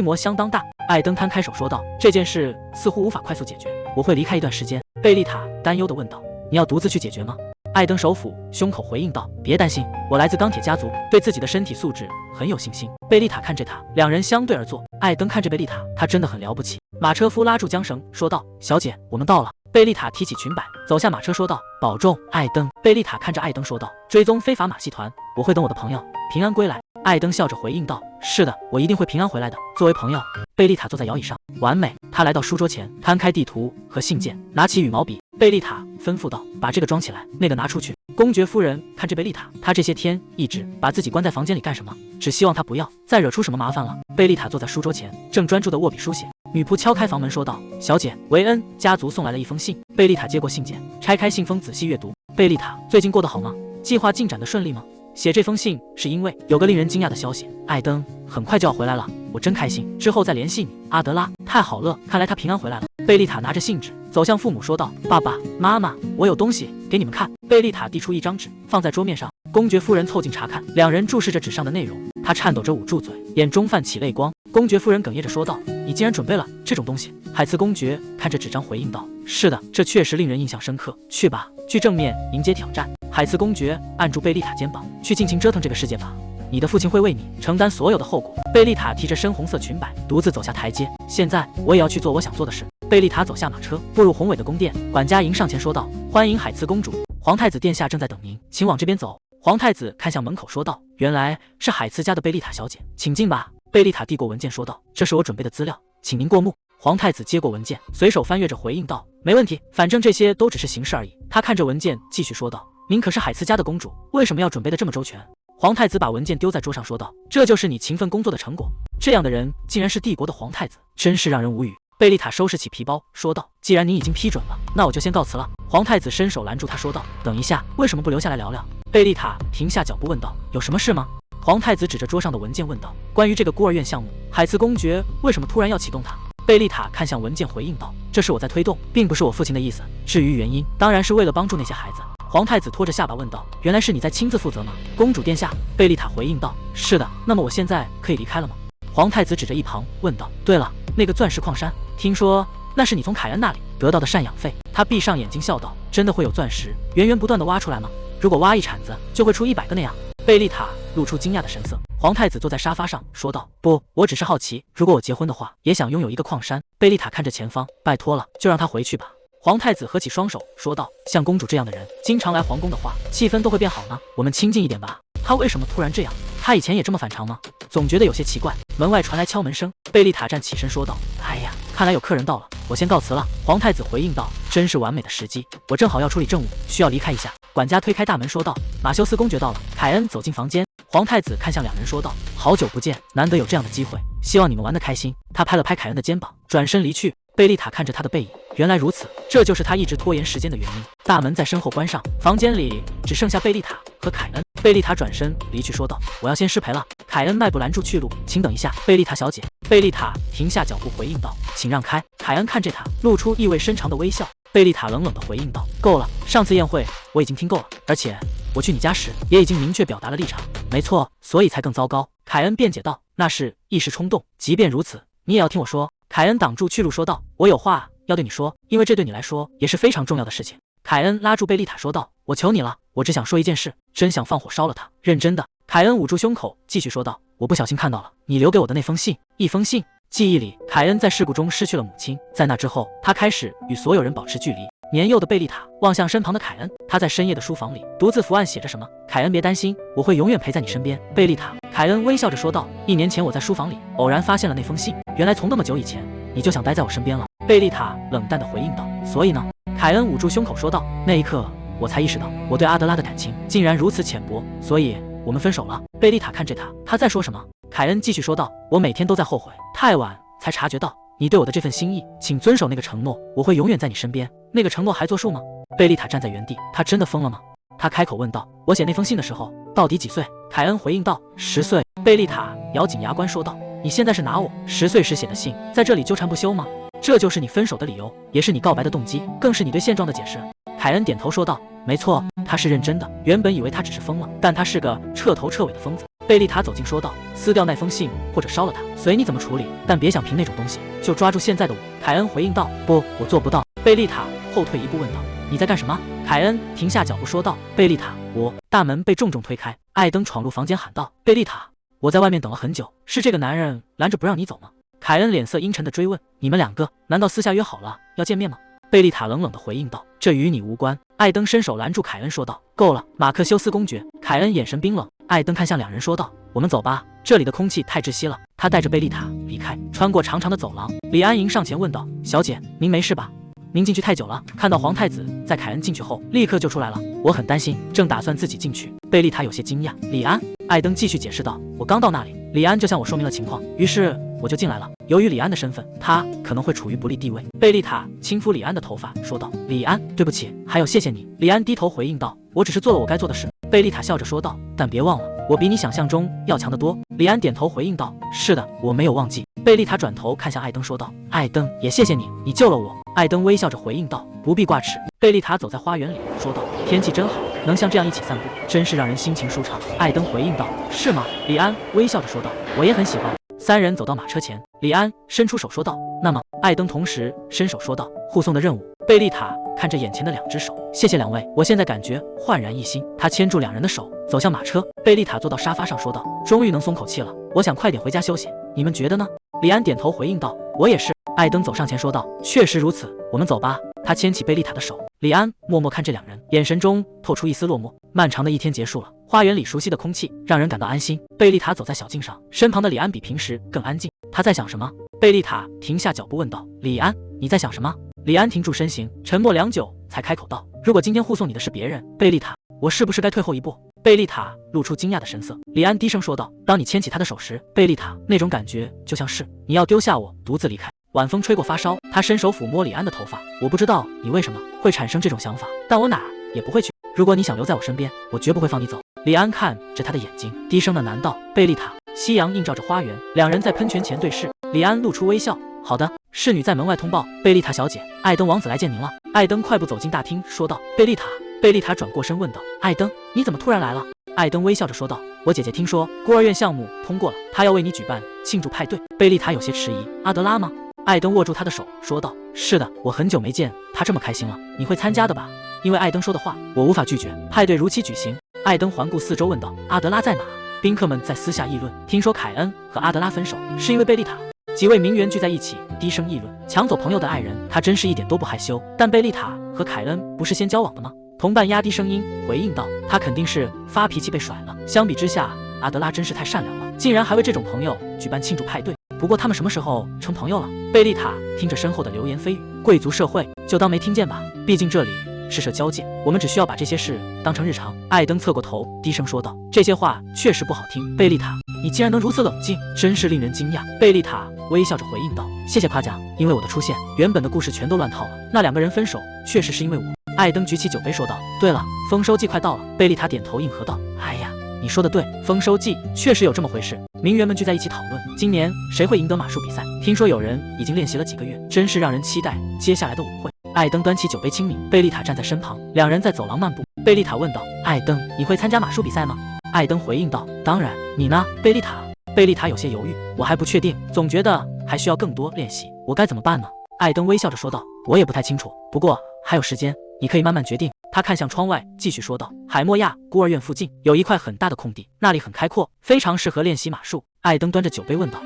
模相当大。”艾登摊开手说道：“这件事似乎无法快速解决，我会离开一段时间。”贝丽塔担忧地问道：“你要独自去解决吗？”艾登手抚胸口回应道：“别担心，我来自钢铁家族，对自己的身体素质很有信心。”贝丽塔看着他，两人相对而坐。艾登看着贝丽塔，他真的很了不起。马车夫拉住缰绳说道：“小姐，我们到了。”贝丽塔提起裙摆，走下马车说道：“保重，艾登。”贝丽塔看着艾登说道：“追踪非法马戏团，我会等我的朋友平安归来。”艾登笑着回应道：“是的，我一定会平安回来的。”作为朋友，贝丽塔坐在摇椅上，完美。他来到书桌前，摊开地图和信件，拿起羽毛笔。贝丽塔吩咐道：“把这个装起来，那个拿出去。”公爵夫人看着贝丽塔，她这些天一直把自己关在房间里干什么？只希望她不要再惹出什么麻烦了。贝丽塔坐在书桌前，正专注地握笔书写。女仆敲开房门说道：“小姐，维恩家族送来了一封信。”贝丽塔接过信件，拆开信封仔细阅读。贝丽塔，最近过得好吗？计划进展得顺利吗？写这封信是因为有个令人惊讶的消息，艾登很快就要回来了，我真开心，之后再联系你。阿德拉，太好了，看来他平安回来了。贝丽塔拿着信纸走向父母说道：“爸爸妈妈，我有东西给你们看。”贝丽塔递出一张纸放在桌面上，公爵夫人凑近查看，两人注视着纸上的内容，她颤抖着捂住嘴，眼中泛起泪光。公爵夫人哽咽着说道：“你竟然准备了这种东西？”海茨公爵看着纸张回应道：“是的，这确实令人印象深刻。去吧，去正面迎接挑战。”海茨公爵按住贝丽塔肩膀：“去尽情折腾这个世界吧，你的父亲会为你承担所有的后果。”贝丽塔提着深红色裙摆，独自走下台阶。现在我也要去做我想做的事。贝丽塔走下马车，步入宏伟的宫殿。管家迎上前说道：“欢迎海茨公主，皇太子殿下正在等您，请往这边走。”皇太子看向门口说道：“原来是海茨家的贝丽塔小姐，请进吧。”贝丽塔递过文件说道：“这是我准备的资料，请您过目。”皇太子接过文件，随手翻阅着回应道：“没问题，反正这些都只是形式而已。”他看着文件继续说道：“您可是海茨家的公主，为什么要准备的这么周全？”皇太子把文件丢在桌上说道：“这就是你勤奋工作的成果。这样的人竟然是帝国的皇太子，真是让人无语。”贝丽塔收拾起皮包说道：“既然您已经批准了，那我就先告辞了。”皇太子伸手拦住他说道：“等一下，为什么不留下来聊聊？”贝丽塔停下脚步问道：“有什么事吗？”皇太子指着桌上的文件问道：“关于这个孤儿院项目，海茨公爵为什么突然要启动它？”贝丽塔看向文件回应道：“这是我在推动，并不是我父亲的意思。至于原因，当然是为了帮助那些孩子。”皇太子拖着下巴问道：“原来是你在亲自负责吗？”公主殿下，贝丽塔回应道：“是的，那么我现在可以离开了吗？”皇太子指着一旁问道：“对了，那个钻石矿山，听说那是你从凯恩那里得到的赡养费？”他闭上眼睛笑道：“真的会有钻石源源不断的挖出来吗？如果挖一铲子就会出100个那样？”贝丽塔露出惊讶的神色。皇太子坐在沙发上说道：“不，我只是好奇，如果我结婚的话，也想拥有一个矿山。”贝丽塔看着前方，拜托了，就让他回去吧。皇太子合起双手说道：“像公主这样的人，经常来皇宫的话，气氛都会变好呢。我们亲近一点吧。”他为什么突然这样？他以前也这么反常吗？总觉得有些奇怪。门外传来敲门声，贝丽塔站起身说道：“哎呀，看来有客人到了，我先告辞了。”皇太子回应道：“真是完美的时机，我正好要处理政务，需要离开一下。”管家推开大门说道：“马修斯公爵到了。”凯恩走进房间，皇太子看向两人说道：“好久不见，难得有这样的机会，希望你们玩得开心。”他拍了拍凯恩的肩膀，转身离去。贝丽塔看着他的背影，原来如此，这就是他一直拖延时间的原因。大门在身后关上，房间里只剩下贝丽塔和凯恩。贝丽塔转身离去，说道：“我要先失陪了。”凯恩迈步拦住去路，请等一下，贝丽塔小姐。贝丽塔停下脚步回应道：“请让开。”凯恩看着他，露出意味深长的微笑。贝丽塔冷冷地回应道：“够了，上次宴会我已经听够了，而且我去你家时也已经明确表达了立场。”没错，所以才更糟糕。凯恩辩解道：“那是一时冲动，即便如此，你也要听我说。”凯恩挡住去路说道：“我有话要对你说，因为这对你来说也是非常重要的事情。”凯恩拉住贝丽塔说道：“我求你了，我只想说一件事，真想放火烧了他，认真的。”凯恩捂住胸口，继续说道：“我不小心看到了你留给我的那封信，一封信。”记忆里，凯恩在事故中失去了母亲，在那之后，他开始与所有人保持距离。年幼的贝丽塔望向身旁的凯恩，他在深夜的书房里独自伏案写着什么。“凯恩，别担心，我会永远陪在你身边。”贝丽塔，凯恩微笑着说道：“1年前我在书房里偶然发现了那封信，原来从那么久以前你就想待在我身边了。”贝丽塔冷淡地回应道：“所以呢？”凯恩捂住胸口说道：“那一刻我才意识到我对阿德拉的感情竟然如此浅薄，所以我们分手了。”贝丽塔看着他在说什么？凯恩继续说道：“我每天都在后悔，太晚才察觉到你对我的这份心意，请遵守那个承诺，我会永远在你身边。那个承诺还作数吗？”贝丽塔站在原地，他真的疯了吗？他开口问道：“我写那封信的时候到底几岁？”凯恩回应道：“10岁。”贝丽塔咬紧牙关说道：“你现在是拿我10岁时写的信在这里纠缠不休吗？这就是你分手的理由，也是你告白的动机，更是你对现状的解释。”凯恩点头说道：“没错，他是认真的。原本以为他只是疯了，但他是个彻头彻尾的疯子。”贝丽塔走近说道：“撕掉那封信，或者烧了它，随你怎么处理，但别想凭那种东西就抓住现在的我。”凯恩回应道：“不，我做不到。”贝丽塔后退一步问道：“你在干什么？”凯恩停下脚步说道：“贝丽塔，我……”大门被重重推开，艾登闯入房间喊道：“贝丽塔，我在外面等了很久，是这个男人拦着不让你走吗？”凯恩脸色阴沉地追问：“你们两个难道私下约好了要见面吗？”贝丽塔冷冷地回应道：“这与你无关。”艾登伸手拦住凯恩说道：“够了，马克修斯公爵。”凯恩眼神冰冷，艾登看向两人说道：“我们走吧，这里的空气太窒息了。”他带着贝丽塔离开，穿过长长的走廊，李安莹上前问道：“小姐，您没事吧？您进去太久了。”看到皇太子在凯恩进去后立刻就出来了，我很担心，正打算自己进去。贝丽塔有些惊讶。李安，艾登继续解释道：“我刚到那里，李安就向我说明了情况，于是我就进来了。由于李安的身份，他可能会处于不利地位。”贝丽塔轻抚李安的头发说道：“李安，对不起，还有谢谢你。”李安低头回应道：“我只是做了我该做的事。”贝丽塔笑着说道：“但别忘了，我比你想象中要强得多。”李安点头回应道：“是的，我没有忘记。”贝丽塔转头看向艾登说道：“艾登，也谢谢你，你救了我。”艾登微笑着回应道：“不必挂齿。”贝丽塔走在花园里说道：“天气真好，能像这样一起散步，真是让人心情舒畅。”艾登回应道：“是吗？”李安微笑着说道：“我也很喜欢。”三人走到马车前，李安伸出手说道：“那么？”艾登同时伸手说道：“护送的任务。”贝丽塔看着眼前的两只手，谢谢两位，我现在感觉焕然一新。他牵住两人的手，走向马车。贝丽塔坐到沙发上说道：“终于能松口气了，我想快点回家休息，你们觉得呢？”李安点头回应道：“我也是。”艾登走上前说道：“确实如此，我们走吧。”他牵起贝丽塔的手，李安默默看这两人，眼神中透出一丝落寞。漫长的一天结束了，花园里熟悉的空气让人感到安心。贝丽塔走在小径上，身旁的李安比平时更安静。他在想什么？贝丽塔停下脚步问道：“李安，你在想什么？”李安停住身形，沉默良久，才开口道：“如果今天护送你的是别人，贝丽塔，我是不是该退后一步？”贝丽塔露出惊讶的神色。李安低声说道：“当你牵起他的手时，贝丽塔，那种感觉就像是你要丢下我，独自离开。”晚风吹过发梢，他伸手抚摸李安的头发。“我不知道你为什么会产生这种想法，但我哪儿也不会去。如果你想留在我身边，我绝不会放你走。”李安看着他的眼睛，低声的喃道：“贝丽塔。”夕阳映照着花园，两人在喷泉前对视。李安露出微笑：“好的。”侍女在门外通报：“贝丽塔小姐，艾登王子来见您了。”艾登快步走进大厅，说道：“贝丽塔。”贝丽塔转过身问道：“艾登，你怎么突然来了？”艾登微笑着说道：“我姐姐听说孤儿院项目通过了，她要为你举办庆祝派对。”贝丽塔有些迟疑：“阿德拉吗？”艾登握住她的手说道：“是的，我很久没见她这么开心了，你会参加的吧？”因为艾登说的话，我无法拒绝。派对如期举行。艾登环顾四周问道：“阿德拉在哪？”宾客们在私下议论，听说凯恩和阿德拉分手是因为贝丽塔。几位名媛聚在一起，低声议论抢走朋友的爱人，他真是一点都不害羞。但贝丽塔和凯恩不是先交往的吗？同伴压低声音回应道：“他肯定是发脾气被甩了。相比之下，阿德拉真是太善良了，竟然还为这种朋友举办庆祝派对。不过他们什么时候成朋友了？”贝丽塔听着身后的流言蜚语，贵族社会就当没听见吧，毕竟这里是社交界，我们只需要把这些事当成日常。艾登侧过头，低声说道：“这些话确实不好听。”贝丽塔，你竟然能如此冷静，真是令人惊讶。贝丽塔微笑着回应道：“谢谢夸奖，因为我的出现，原本的故事全都乱套了。那两个人分手，确实是因为我。”艾登举起酒杯说道：“对了，丰收季快到了。”贝丽塔点头应和道：“哎呀，你说的对，丰收季确实有这么回事。”名媛们聚在一起讨论，今年谁会赢得马术比赛？听说有人已经练习了几个月，真是让人期待接下来的舞会。艾登端起酒杯亲抿，贝丽塔站在身旁，两人在走廊漫步。贝丽塔问道：“艾登，你会参加马术比赛吗？”艾登回应道：“当然，你呢？”贝丽塔有些犹豫，我还不确定，总觉得还需要更多练习，我该怎么办呢？艾登微笑着说道：“我也不太清楚，不过还有时间，你可以慢慢决定。”他看向窗外，继续说道：“海莫亚孤儿院附近有一块很大的空地，那里很开阔，非常适合练习马术。”艾登端着酒杯问道：“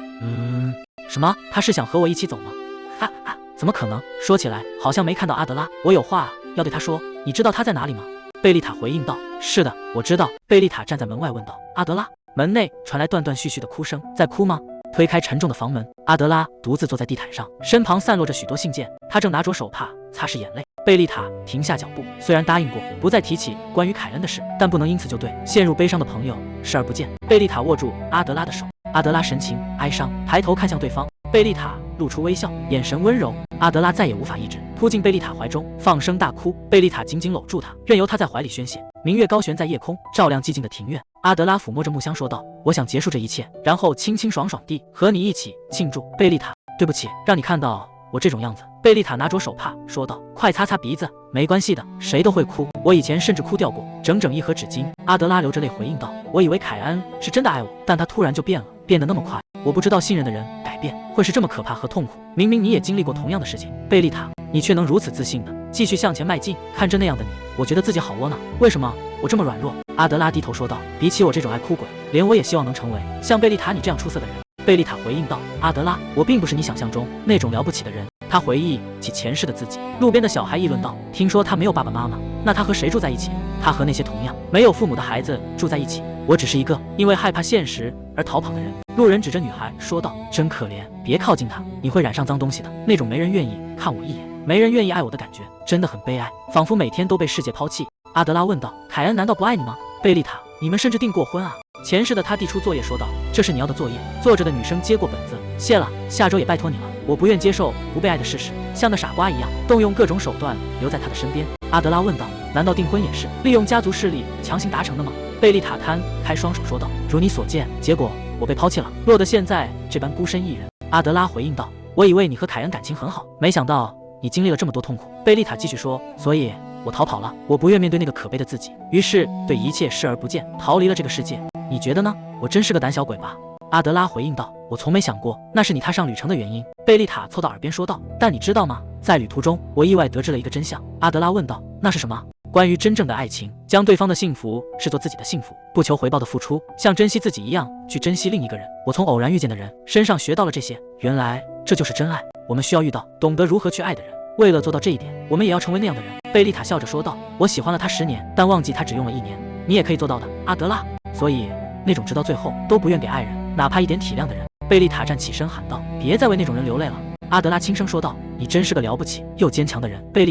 什么？他是想和我一起走吗？”“哈哈，怎么可能？说起来好像没看到阿德拉，我有话要对他说。你知道他在哪里吗？”贝丽塔回应道：“是的，我知道。”贝丽塔站在门外问道：“阿德拉？”门内传来断断续续的哭声。“在哭吗？”推开沉重的房门，阿德拉独自坐在地毯上，身旁散落着许多信件，他正拿着手帕擦拭眼泪。贝丽塔停下脚步，虽然答应过不再提起关于凯恩的事，但不能因此就对陷入悲伤的朋友视而不见。贝丽塔握住阿德拉的手，阿德拉神情哀伤，抬头看向对方。贝丽塔露出微笑，眼神温柔。阿德拉再也无法抑制，扑进贝丽塔怀中，放声大哭。贝丽塔紧紧搂住他，任由他在怀里宣泄。明月高悬在夜空，照亮寂静的庭院。阿德拉抚摸着木箱说道：“我想结束这一切，然后清清爽爽地和你一起庆祝。”贝丽塔，对不起，让你看到我这种样子。贝丽塔拿着手帕说道：“快擦擦鼻子，没关系的，谁都会哭，我以前甚至哭掉过，整整一盒纸巾。”阿德拉流着泪回应道：“我以为凯恩是真的爱我，但他突然就变了，变得那么快。我不知道信任的人改变会是这么可怕和痛苦。明明你也经历过同样的事情，贝丽塔，你却能如此自信的继续向前迈进。看着那样的你，我觉得自己好窝囊。为什么我这么软弱？”阿德拉低头说道：“比起我这种爱哭鬼，连我也希望能成为像贝丽塔你这样出色的人。”贝丽塔回应道：“阿德拉，我并不是你想象中那种了不起的人。”他回忆起前世的自己。路边的小孩议论道：“听说他没有爸爸妈妈，那他和谁住在一起？”他和那些同样没有父母的孩子住在一起。我只是一个因为害怕现实而逃跑的人。路人指着女孩说道：“真可怜，别靠近她，你会染上脏东西的。那种没人愿意看我一眼，没人愿意爱我的感觉，真的很悲哀，仿佛每天都被世界抛弃。”阿德拉问道：“凯恩难道不爱你吗？”贝丽塔：“你们甚至订过婚啊？”前世的他递出作业说道：“这是你要的作业。”坐着的女生接过本子，谢了，下周也拜托你了。我不愿接受不被爱的事实，像个傻瓜一样动用各种手段留在他的身边。阿德拉问道：“难道订婚也是利用家族势力强行达成的吗？”贝丽塔摊开双手说道：“如你所见，结果我被抛弃了，落得现在这般孤身一人。”阿德拉回应道：“我以为你和凯恩感情很好，没想到你经历了这么多痛苦。”贝丽塔继续说：“所以我逃跑了，我不愿面对那个可悲的自己，于是对一切视而不见，逃离了这个世界。你觉得呢？我真是个胆小鬼吧？”阿德拉回应道：“我从没想过那是你踏上旅程的原因。”贝丽塔凑到耳边说道：“但你知道吗？在旅途中，我意外得知了一个真相。”阿德拉问道：“那是什么？”关于真正的爱情，将对方的幸福视作自己的幸福，不求回报的付出，像珍惜自己一样去珍惜另一个人。我从偶然遇见的人身上学到了这些，原来这就是真爱。我们需要遇到懂得如何去爱的人，为了做到这一点，我们也要成为那样的人。贝丽塔笑着说道：“我喜欢了他10年，但忘记他只用了1年。你也可以做到的，阿德拉。所以那种直到最后都不愿给爱人哪怕一点体谅的人。”贝丽塔站起身喊道：“别再为那种人流泪了。”阿德拉轻声说道：“你真是个了不起又坚强的人。”贝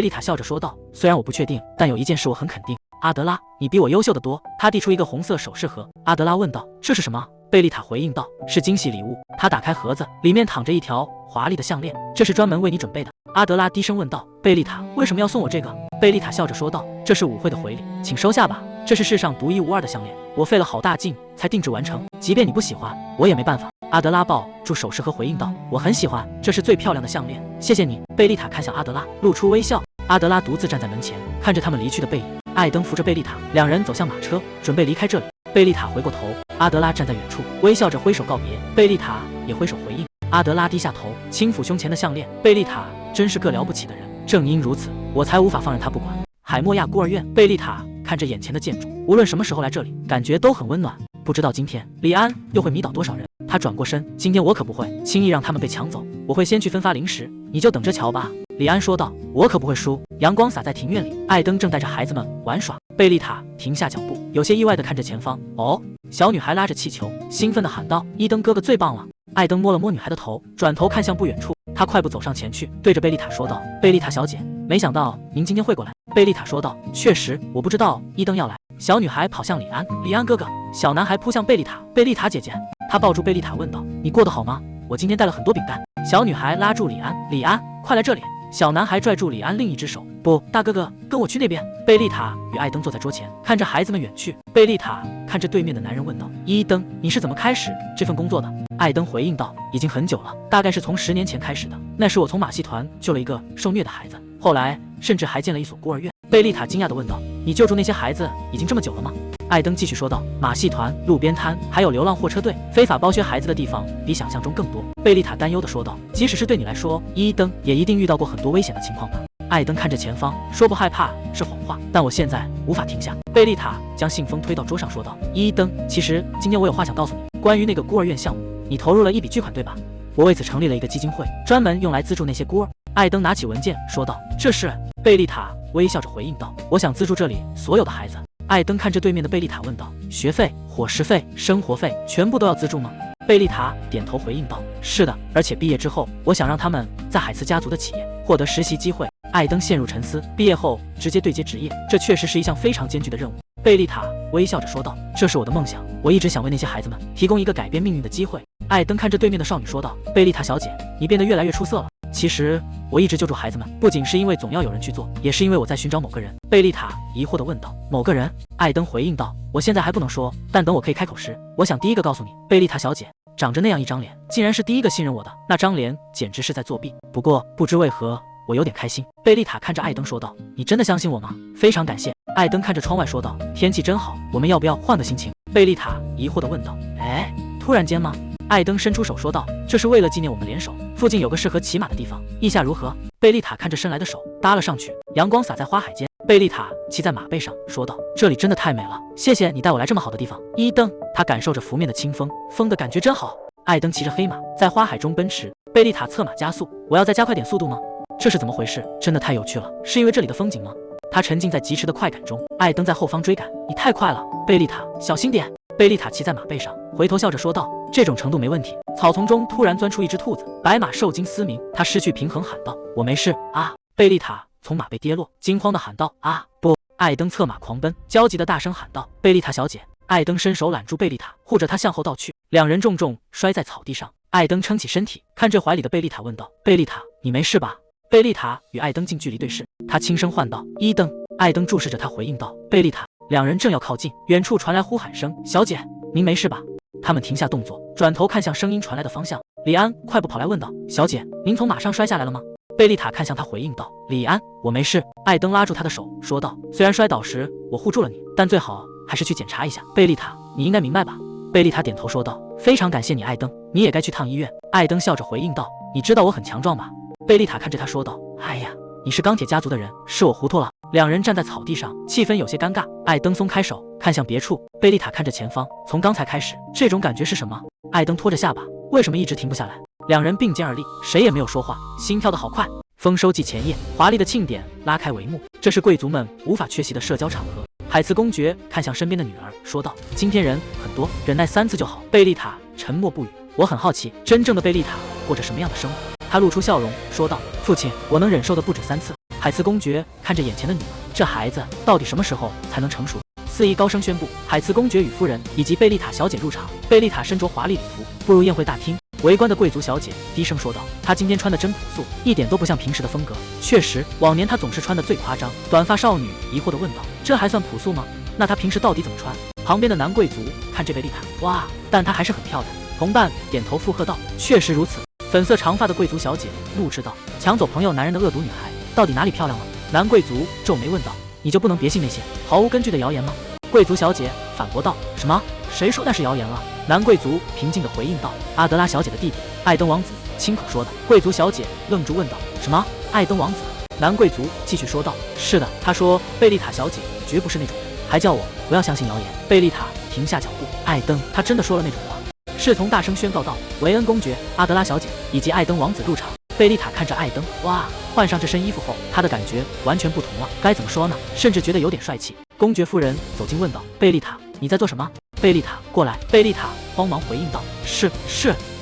丽塔笑着说道：“虽然我不确定，但有一件事我很肯定。阿德拉，你比我优秀得多。”他递出一个红色首饰盒。阿德拉问道：“这是什么？”贝丽塔回应道：“是惊喜礼物。”他打开盒子，里面躺着一条华丽的项链，这是专门为你准备的。阿德拉低声问道：“贝丽塔，为什么要送我这个？”贝丽塔笑着说道：“这是舞会的回礼，请收下吧。这是世上独一无二的项链，我费了好大劲才定制完成，即便你不喜欢，我也没办法。”阿德拉抱住首饰盒回应道：“我很喜欢，这是最漂亮的项链，谢谢你。”贝丽塔看向阿德拉，露出微笑。阿德拉独自站在门前，看着他们离去的背影。艾登扶着贝丽塔，两人走向马车，准备离开这里。贝丽塔回过头，阿德拉站在远处，微笑着挥手告别。贝丽塔也挥手回应。阿德拉低下头，轻抚胸前的项链。贝丽塔真是个了不起的人，正因如此，我才无法放任她不管。海莫亚孤儿院，贝丽塔看着眼前的建筑，无论什么时候来这里，感觉都很温暖。不知道今天李安又会迷倒多少人。他转过身，今天我可不会轻易让他们被抢走，我会先去分发零食，你就等着瞧吧。李安说道，我可不会输。阳光洒在庭院里，艾登正带着孩子们玩耍。贝丽塔停下脚步，有些意外地看着前方。哦，小女孩拉着气球，兴奋地喊道，伊登哥哥最棒了。艾登摸了摸女孩的头，转头看向不远处，他快步走上前去，对着贝丽塔说道，贝丽塔小姐，没想到您今天会过来。贝丽塔说道，确实，我不知道伊登要来。小女孩跑向李安，李安哥哥。小男孩扑向贝丽塔，贝丽塔姐姐。他抱住贝丽塔问道，你过得好吗？我今天带了很多饼干。小女孩拉住李安，李安，快来这里。小男孩拽住李安另一只手，不，大哥哥，跟我去那边。贝丽塔与艾登坐在桌前，看着孩子们远去。贝丽塔看着对面的男人问道，伊登，你是怎么开始这份工作的？艾登回应道，已经很久了，大概是从10年前开始的。那时我从马戏团救了一个受虐的孩子，后来甚至还建了一所孤儿院。贝丽塔惊讶地问道，你救助那些孩子已经这么久了吗？艾登继续说道，马戏团、路边摊，还有流浪货车队，非法剥削孩子的地方比想象中更多。贝丽塔担忧地说道，即使是对你来说，伊登也一定遇到过很多危险的情况吧？艾登看着前方，说不害怕是谎话，但我现在无法停下。贝丽塔将信封推到桌上说道，伊登，其实今天我有话想告诉你，关于那个孤儿院项目，你投入了一笔巨款对吧？我为此成立了一个基金会，专门用来资助那些孤儿。艾登拿起文件说道，这是？贝丽塔微笑着回应道，我想资助这里所有的孩子。艾登看着对面的贝丽塔问道，学费、伙食费、生活费全部都要资助吗？贝丽塔点头回应道，是的，而且毕业之后，我想让他们在海茨家族的企业获得实习机会。艾登陷入沉思，毕业后直接对接职业，这确实是一项非常艰巨的任务。贝丽塔微笑着说道，这是我的梦想，我一直想为那些孩子们提供一个改变命运的机会。艾登看着对面的少女说道，贝丽塔小姐，你变得越来越出色了。其实我一直救助孩子们，不仅是因为总要有人去做，也是因为我在寻找某个人。贝丽塔疑惑地问道，某个人？艾登回应道，我现在还不能说，但等我可以开口时，我想第一个告诉你。贝丽塔小姐，长着那样一张脸，竟然是第一个信任我的，那张脸简直是在作弊。不过不知为何，我有点开心。贝丽塔看着艾登说道，你真的相信我吗？非常感谢。艾登看着窗外说道，天气真好，我们要不要换个心情？贝丽塔疑惑地问道，哎，突然间吗？艾登伸出手说道，这是为了纪念我们联手，附近有个适合骑马的地方，意下如何？贝丽塔看着伸来的手搭了上去，阳光洒在花海间，贝丽塔骑在马背上说道，这里真的太美了，谢谢你带我来这么好的地方。伊登，他感受着拂面的清风，风的感觉真好。艾登骑着黑马在花海中奔驰，贝丽塔策马加速，我要再加快点速度吗？这是怎么回事？真的太有趣了，是因为这里的风景吗？他沉浸在疾驰的快感中，艾登在后方追赶，你太快了，贝丽塔，小心点。贝丽塔骑在马背上，回头笑着说道，这种程度没问题。草丛中突然钻出一只兔子，白马受惊嘶鸣，他失去平衡喊道，我没事啊！贝丽塔从马背跌落，惊慌地喊道，啊，不！艾登策马狂奔，焦急地大声喊道，贝丽塔小姐！艾登伸手揽住贝丽塔，护着她向后倒去，两人重重摔在草地上。艾登撑起身体，看着怀里的贝丽塔问道，贝丽塔，你没事吧？贝丽塔与艾登近距离对视，他轻声唤道，伊登。艾登注视着他回应道，贝丽塔。两人正要靠近，远处传来呼喊声，小姐，您没事吧？他们停下动作，转头看向声音传来的方向。李安快步跑来问道，小姐，您从马上摔下来了吗？贝丽塔看向他回应道，李安，我没事。艾登拉住他的手说道，虽然摔倒时我护住了你，但最好还是去检查一下。贝丽塔，你应该明白吧？贝丽塔点头说道，非常感谢你，艾登，你也该去趟医院。艾登笑着回应道，你知道我很强壮吧？贝丽塔看着他说道，哎呀，你是钢铁家族的人，是我糊涂了。两人站在草地上，气氛有些尴尬。艾登松开手，看向别处。贝丽塔看着前方，从刚才开始，这种感觉是什么？艾登拖着下巴，为什么一直停不下来？两人并肩而立，谁也没有说话，心跳得好快。丰收季前夜，华丽的庆典拉开帷幕，这是贵族们无法缺席的社交场合。海茨公爵看向身边的女儿，说道，今天人很多，忍耐3次就好。贝丽塔沉默不语，我很好奇，真正的贝丽塔过着什么样的生活？她露出笑容，说道，父亲，我能忍受的不止3次。海茨公爵看着眼前的女儿，这孩子到底什么时候才能成熟？司仪高声宣布，海茨公爵与夫人以及贝丽塔小姐入场。贝丽塔身着华丽礼服，步入宴会大厅。围观的贵族小姐低声说道，她今天穿的真朴素，一点都不像平时的风格。确实，往年她总是穿的最夸张。短发少女疑惑地问道，这还算朴素吗？那她平时到底怎么穿？旁边的男贵族看这贝丽塔，哇，但她还是很漂亮。同伴点头附和道，确实如此。粉色长发的贵族小姐怒斥道，抢走朋友男人的恶毒女孩到底哪里漂亮了？男贵族皱眉问道，你就不能别信那些毫无根据的谣言吗？贵族小姐反驳道，什么？谁说那是谣言了？男贵族平静地回应道，阿德拉小姐的弟弟艾登王子亲口说的。贵族小姐愣住问道，什么？艾登王子？男贵族继续说道，是的，他说贝丽塔小姐绝不是那种人，还叫我不要相信谣言。贝丽塔停下脚步。艾登，他真的说了那种话。侍从大声宣告道：“维恩公爵、阿德拉小姐以及艾登王子入场。”贝丽塔看着艾登，哇，换上这身衣服后，她的感觉完全不同了。该怎么说呢？甚至觉得有点帅气。公爵夫人走近问道：“贝丽塔，你在做什么？”贝丽塔，过来。贝丽塔慌忙回应道：“是，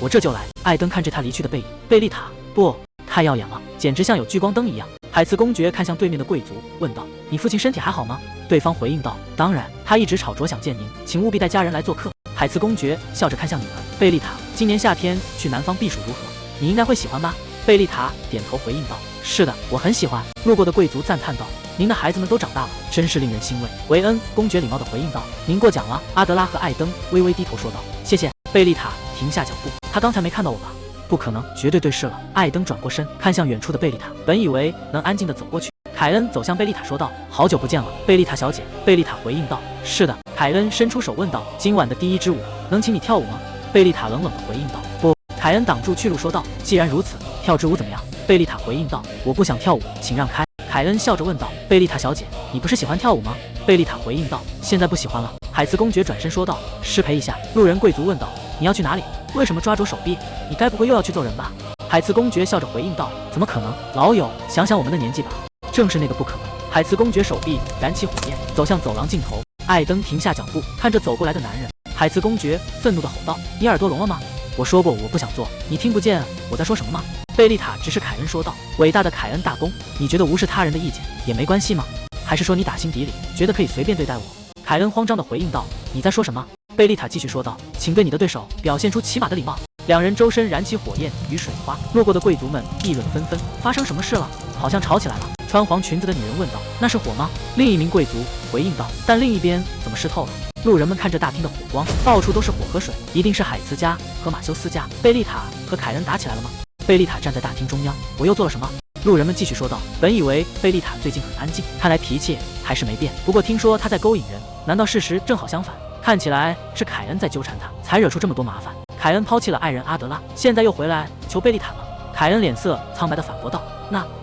我这就来。”艾登看着他离去的背影，贝丽塔，不，太耀眼了，简直像有聚光灯一样。海茨公爵看向对面的贵族，问道：“你父亲身体还好吗？”对方回应道：“当然，他一直吵着想见您，请务必带家人来做客。”海茨公爵笑着看向女儿贝丽塔：“今年夏天去南方避暑如何？你应该会喜欢吧？”贝丽塔点头回应道：“是的，我很喜欢。”路过的贵族赞叹道：“您的孩子们都长大了，真是令人欣慰。”维恩公爵礼貌地回应道：“您过奖了。”阿德拉和艾登微微低头说道：“谢谢。”贝丽塔停下脚步，他刚才没看到我吧？不可能，绝对对视了。艾登转过身，看向远处的贝丽塔，本以为能安静地走过去。凯恩走向贝丽塔说道：“好久不见了，贝丽塔小姐。”贝丽塔回应道：“是的。”凯恩伸出手问道：“今晚的第一支舞，能请你跳舞吗？”贝丽塔冷冷地回应道：“不。”凯恩挡住去路说道：“既然如此，跳支舞怎么样？”贝丽塔回应道：“我不想跳舞，请让开。”凯恩笑着问道：“贝丽塔小姐，你不是喜欢跳舞吗？”贝丽塔回应道：“现在不喜欢了。”海茨公爵转身说道：“失陪一下。”路人贵族问道：“你要去哪里？为什么抓着手臂？你该不会又要去揍人吧？”海茨公爵笑着回应道：“怎么可能？老友，想想我们的年纪吧，正是那个不可能。”海茨公爵手臂燃起火焰，走向走廊尽头。艾登停下脚步，看着走过来的男人。海茨公爵愤怒地吼道：“你耳朵聋了吗？我说过我不想做，你听不见我在说什么吗？”贝丽塔直视凯恩说道：“伟大的凯恩大公，你觉得无视他人的意见也没关系吗？还是说你打心底里觉得可以随便对待我？”凯恩慌张地回应道：“你在说什么？”贝丽塔继续说道：“请对你的对手表现出起码的礼貌。”两人周身燃起火焰与水花，路过的贵族们议论纷纷。发生什么事了？好像吵起来了。穿黄裙子的女人问道：“那是火吗？”另一名贵族回应道：“但另一边怎么湿透了？”路人们看着大厅的火光，到处都是火和水，一定是海茨家和马修斯家。贝丽塔和凯恩打起来了吗？贝丽塔站在大厅中央，我又做了什么？路人们继续说道。本以为贝丽塔最近很安静，看来脾气还是没变。不过听说她在勾引人，难道事实正好相反？看起来是凯恩在纠缠她，才惹出这么多麻烦。凯恩抛弃了爱人阿德拉，现在又回来求贝丽塔了。凯恩脸色苍白地反驳道：“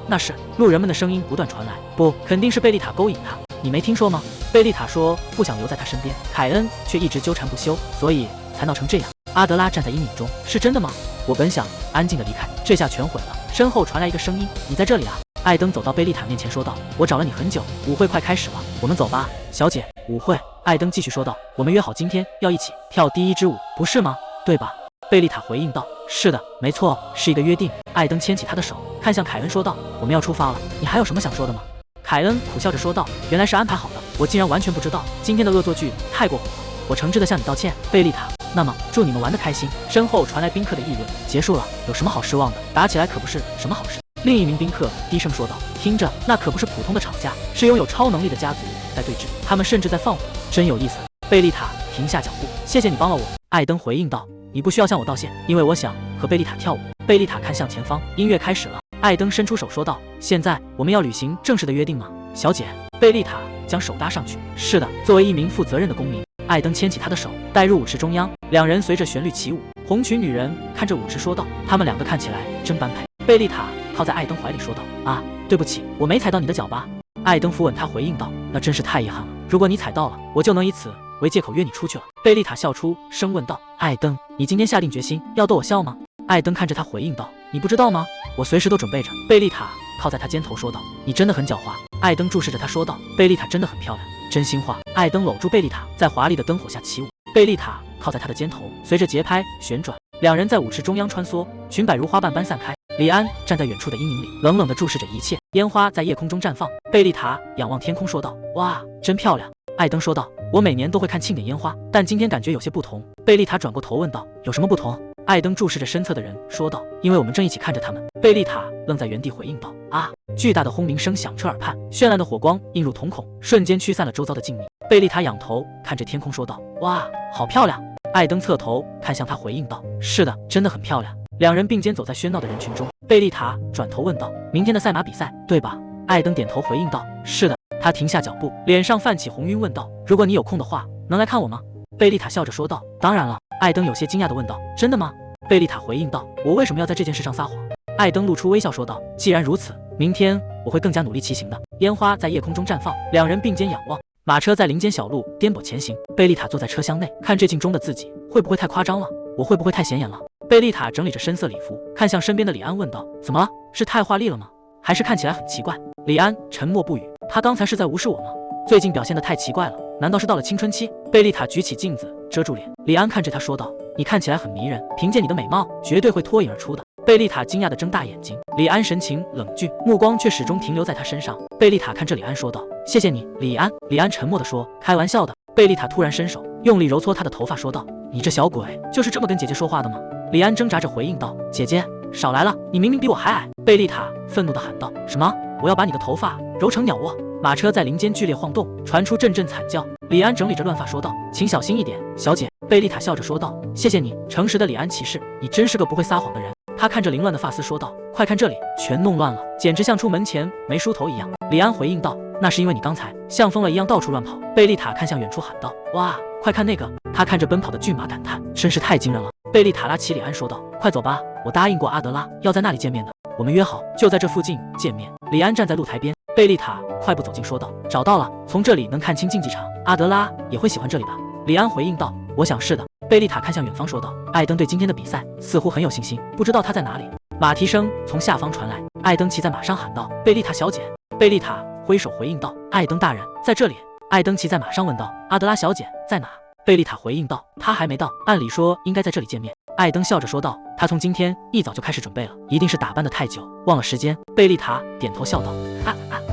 那是。”路人们的声音不断传来：“不，肯定是贝丽塔勾引他，你没听说吗？贝丽塔说不想留在他身边，凯恩却一直纠缠不休，所以才闹成这样。”阿德拉站在阴影中：“是真的吗？我本想安静地离开，这下全毁了。”身后传来一个声音：“你在这里啊！”艾登走到贝丽塔面前说道：“我找了你很久，舞会快开始了，我们走吧。”小姐，舞会？艾登继续说道：“我们约好今天要一起跳第一支舞，不是吗？对吧？”贝丽塔回应道：“是的，没错，是一个约定。”艾登牵起她的手，看向凯恩说道：“我们要出发了，你还有什么想说的吗？”凯恩苦笑着说道：“原来是安排好的，我竟然完全不知道。今天的恶作剧太过火了，我诚挚地向你道歉。”贝丽塔，那么祝你们玩得开心。身后传来宾客的议论：“结束了，有什么好失望的？打起来可不是什么好事。”另一名宾客低声说道：“听着，那可不是普通的吵架，是拥有超能力的家族在对峙，他们甚至在放火，真有意思。”贝丽塔停下脚步：“谢谢你帮了我。”艾登回应道：“你不需要向我道谢，因为我想和贝丽塔跳舞。”贝丽塔看向前方，音乐开始了。艾登伸出手说道：“现在我们要履行正式的约定吗，小姐？”贝丽塔将手搭上去：“是的，作为一名负责任的公民。”艾登牵起她的手，带入舞池中央，两人随着旋律起舞。红裙女人看着舞池说道：“他们两个看起来真般配。”贝丽塔靠在艾登怀里说道：“啊，对不起，我没踩到你的脚吧？”艾登扶稳她，回应道：“那真是太遗憾了，如果你踩到了，我就能以此为借口约你出去了。”贝丽塔笑出声问道：“艾登，你今天下定决心要逗我笑吗？”艾登看着他回应道：“你不知道吗？我随时都准备着。”贝丽塔靠在他肩头说道：“你真的很狡猾。”艾登注视着他说道：“贝丽塔真的很漂亮，真心话。”艾登搂住贝丽塔，在华丽的灯火下起舞。贝丽塔靠在他的肩头，随着节拍旋转，两人在舞池中央穿梭，裙摆如花瓣般散开。李安站在远处的阴影里，冷冷地注视着一切。烟花在夜空中绽放，贝丽塔仰望天空说道：“哇，真漂亮。”艾登说道：“我每年都会看庆典烟花，但今天感觉有些不同。”贝丽塔转过头问道：“有什么不同？”艾登注视着身侧的人说道：“因为我们正一起看着他们。”贝丽塔愣在原地回应道：“啊！”巨大的轰鸣声响彻耳畔，绚烂的火光映入瞳孔，瞬间驱散了周遭的静谧。贝丽塔仰头看着天空说道：“哇，好漂亮！”艾登侧头看向她回应道：“是的，真的很漂亮。”两人并肩走在喧闹的人群中。贝丽塔转头问道：“明天的赛马比赛，对吧？”艾登点头回应道：“是的。”他停下脚步，脸上泛起红晕，问道：“如果你有空的话，能来看我吗？”贝丽塔笑着说道：“当然了。”艾登有些惊讶地问道：“真的吗？”贝丽塔回应道：“我为什么要在这件事上撒谎？”艾登露出微笑说道：“既然如此，明天我会更加努力骑行的。”烟花在夜空中绽放，两人并肩仰望。马车在林间小路颠簸前行，贝丽塔坐在车厢内，看这镜中的自己，会不会太夸张了？我会不会太显眼了？贝丽塔整理着深色礼服，看向身边的李安问道：“怎么了？是太华丽了吗？还是看起来很奇怪？”李安沉默不语，他刚才是在无视我吗？最近表现得太奇怪了，难道是到了青春期？贝丽塔举起镜子遮住脸，李安看着她说道：“你看起来很迷人，凭借你的美貌，绝对会脱颖而出的。”贝丽塔惊讶地睁大眼睛，李安神情冷峻，目光却始终停留在她身上。贝丽塔看着李安说道：“谢谢你，李安。”李安沉默地说：“开玩笑的。”贝丽塔突然伸手用力揉搓他的头发，说道：“你这小鬼就是这么跟姐姐说话的吗？”李安挣扎着回应道：“姐姐，少来了，你明明比我还矮。”贝丽塔愤怒地喊道：“什么？我要把你的头发揉成鸟窝！”马车在林间剧烈晃动，传出阵阵惨叫。李安整理着乱发说道：“请小心一点，小姐。”贝丽塔笑着说道：“谢谢你，诚实的李安骑士，你真是个不会撒谎的人。”他看着凌乱的发丝说道：“快看这里，全弄乱了，简直像出门前没梳头一样。”李安回应道：“那是因为你刚才像疯了一样到处乱跑。”贝丽塔看向远处喊道：“哇，快看那个！”他看着奔跑的骏马感叹：“真是太惊人了。”贝丽塔拉起李安说道：“快走吧，我答应过阿德拉要在那里见面的，我们约好就在这附近见面。”李安站在露台边，贝丽塔快步走近说道：“找到了，从这里能看清竞技场，阿德拉也会喜欢这里的。”李安回应道：“我想是的。”贝丽塔看向远方说道：“艾登对今天的比赛似乎很有信心，不知道他在哪里。”马蹄声从下方传来，艾登骑在马上喊道：“贝丽塔小姐！”贝丽塔挥手回应道：“艾登大人在这里。”艾登骑在马上问道：“阿德拉小姐在哪？”贝丽塔回应道：“她还没到，按理说应该在这里见面。”艾登笑着说道：“她从今天一早就开始准备了，一定是打扮得太久，忘了时间。”贝丽塔点头笑道：“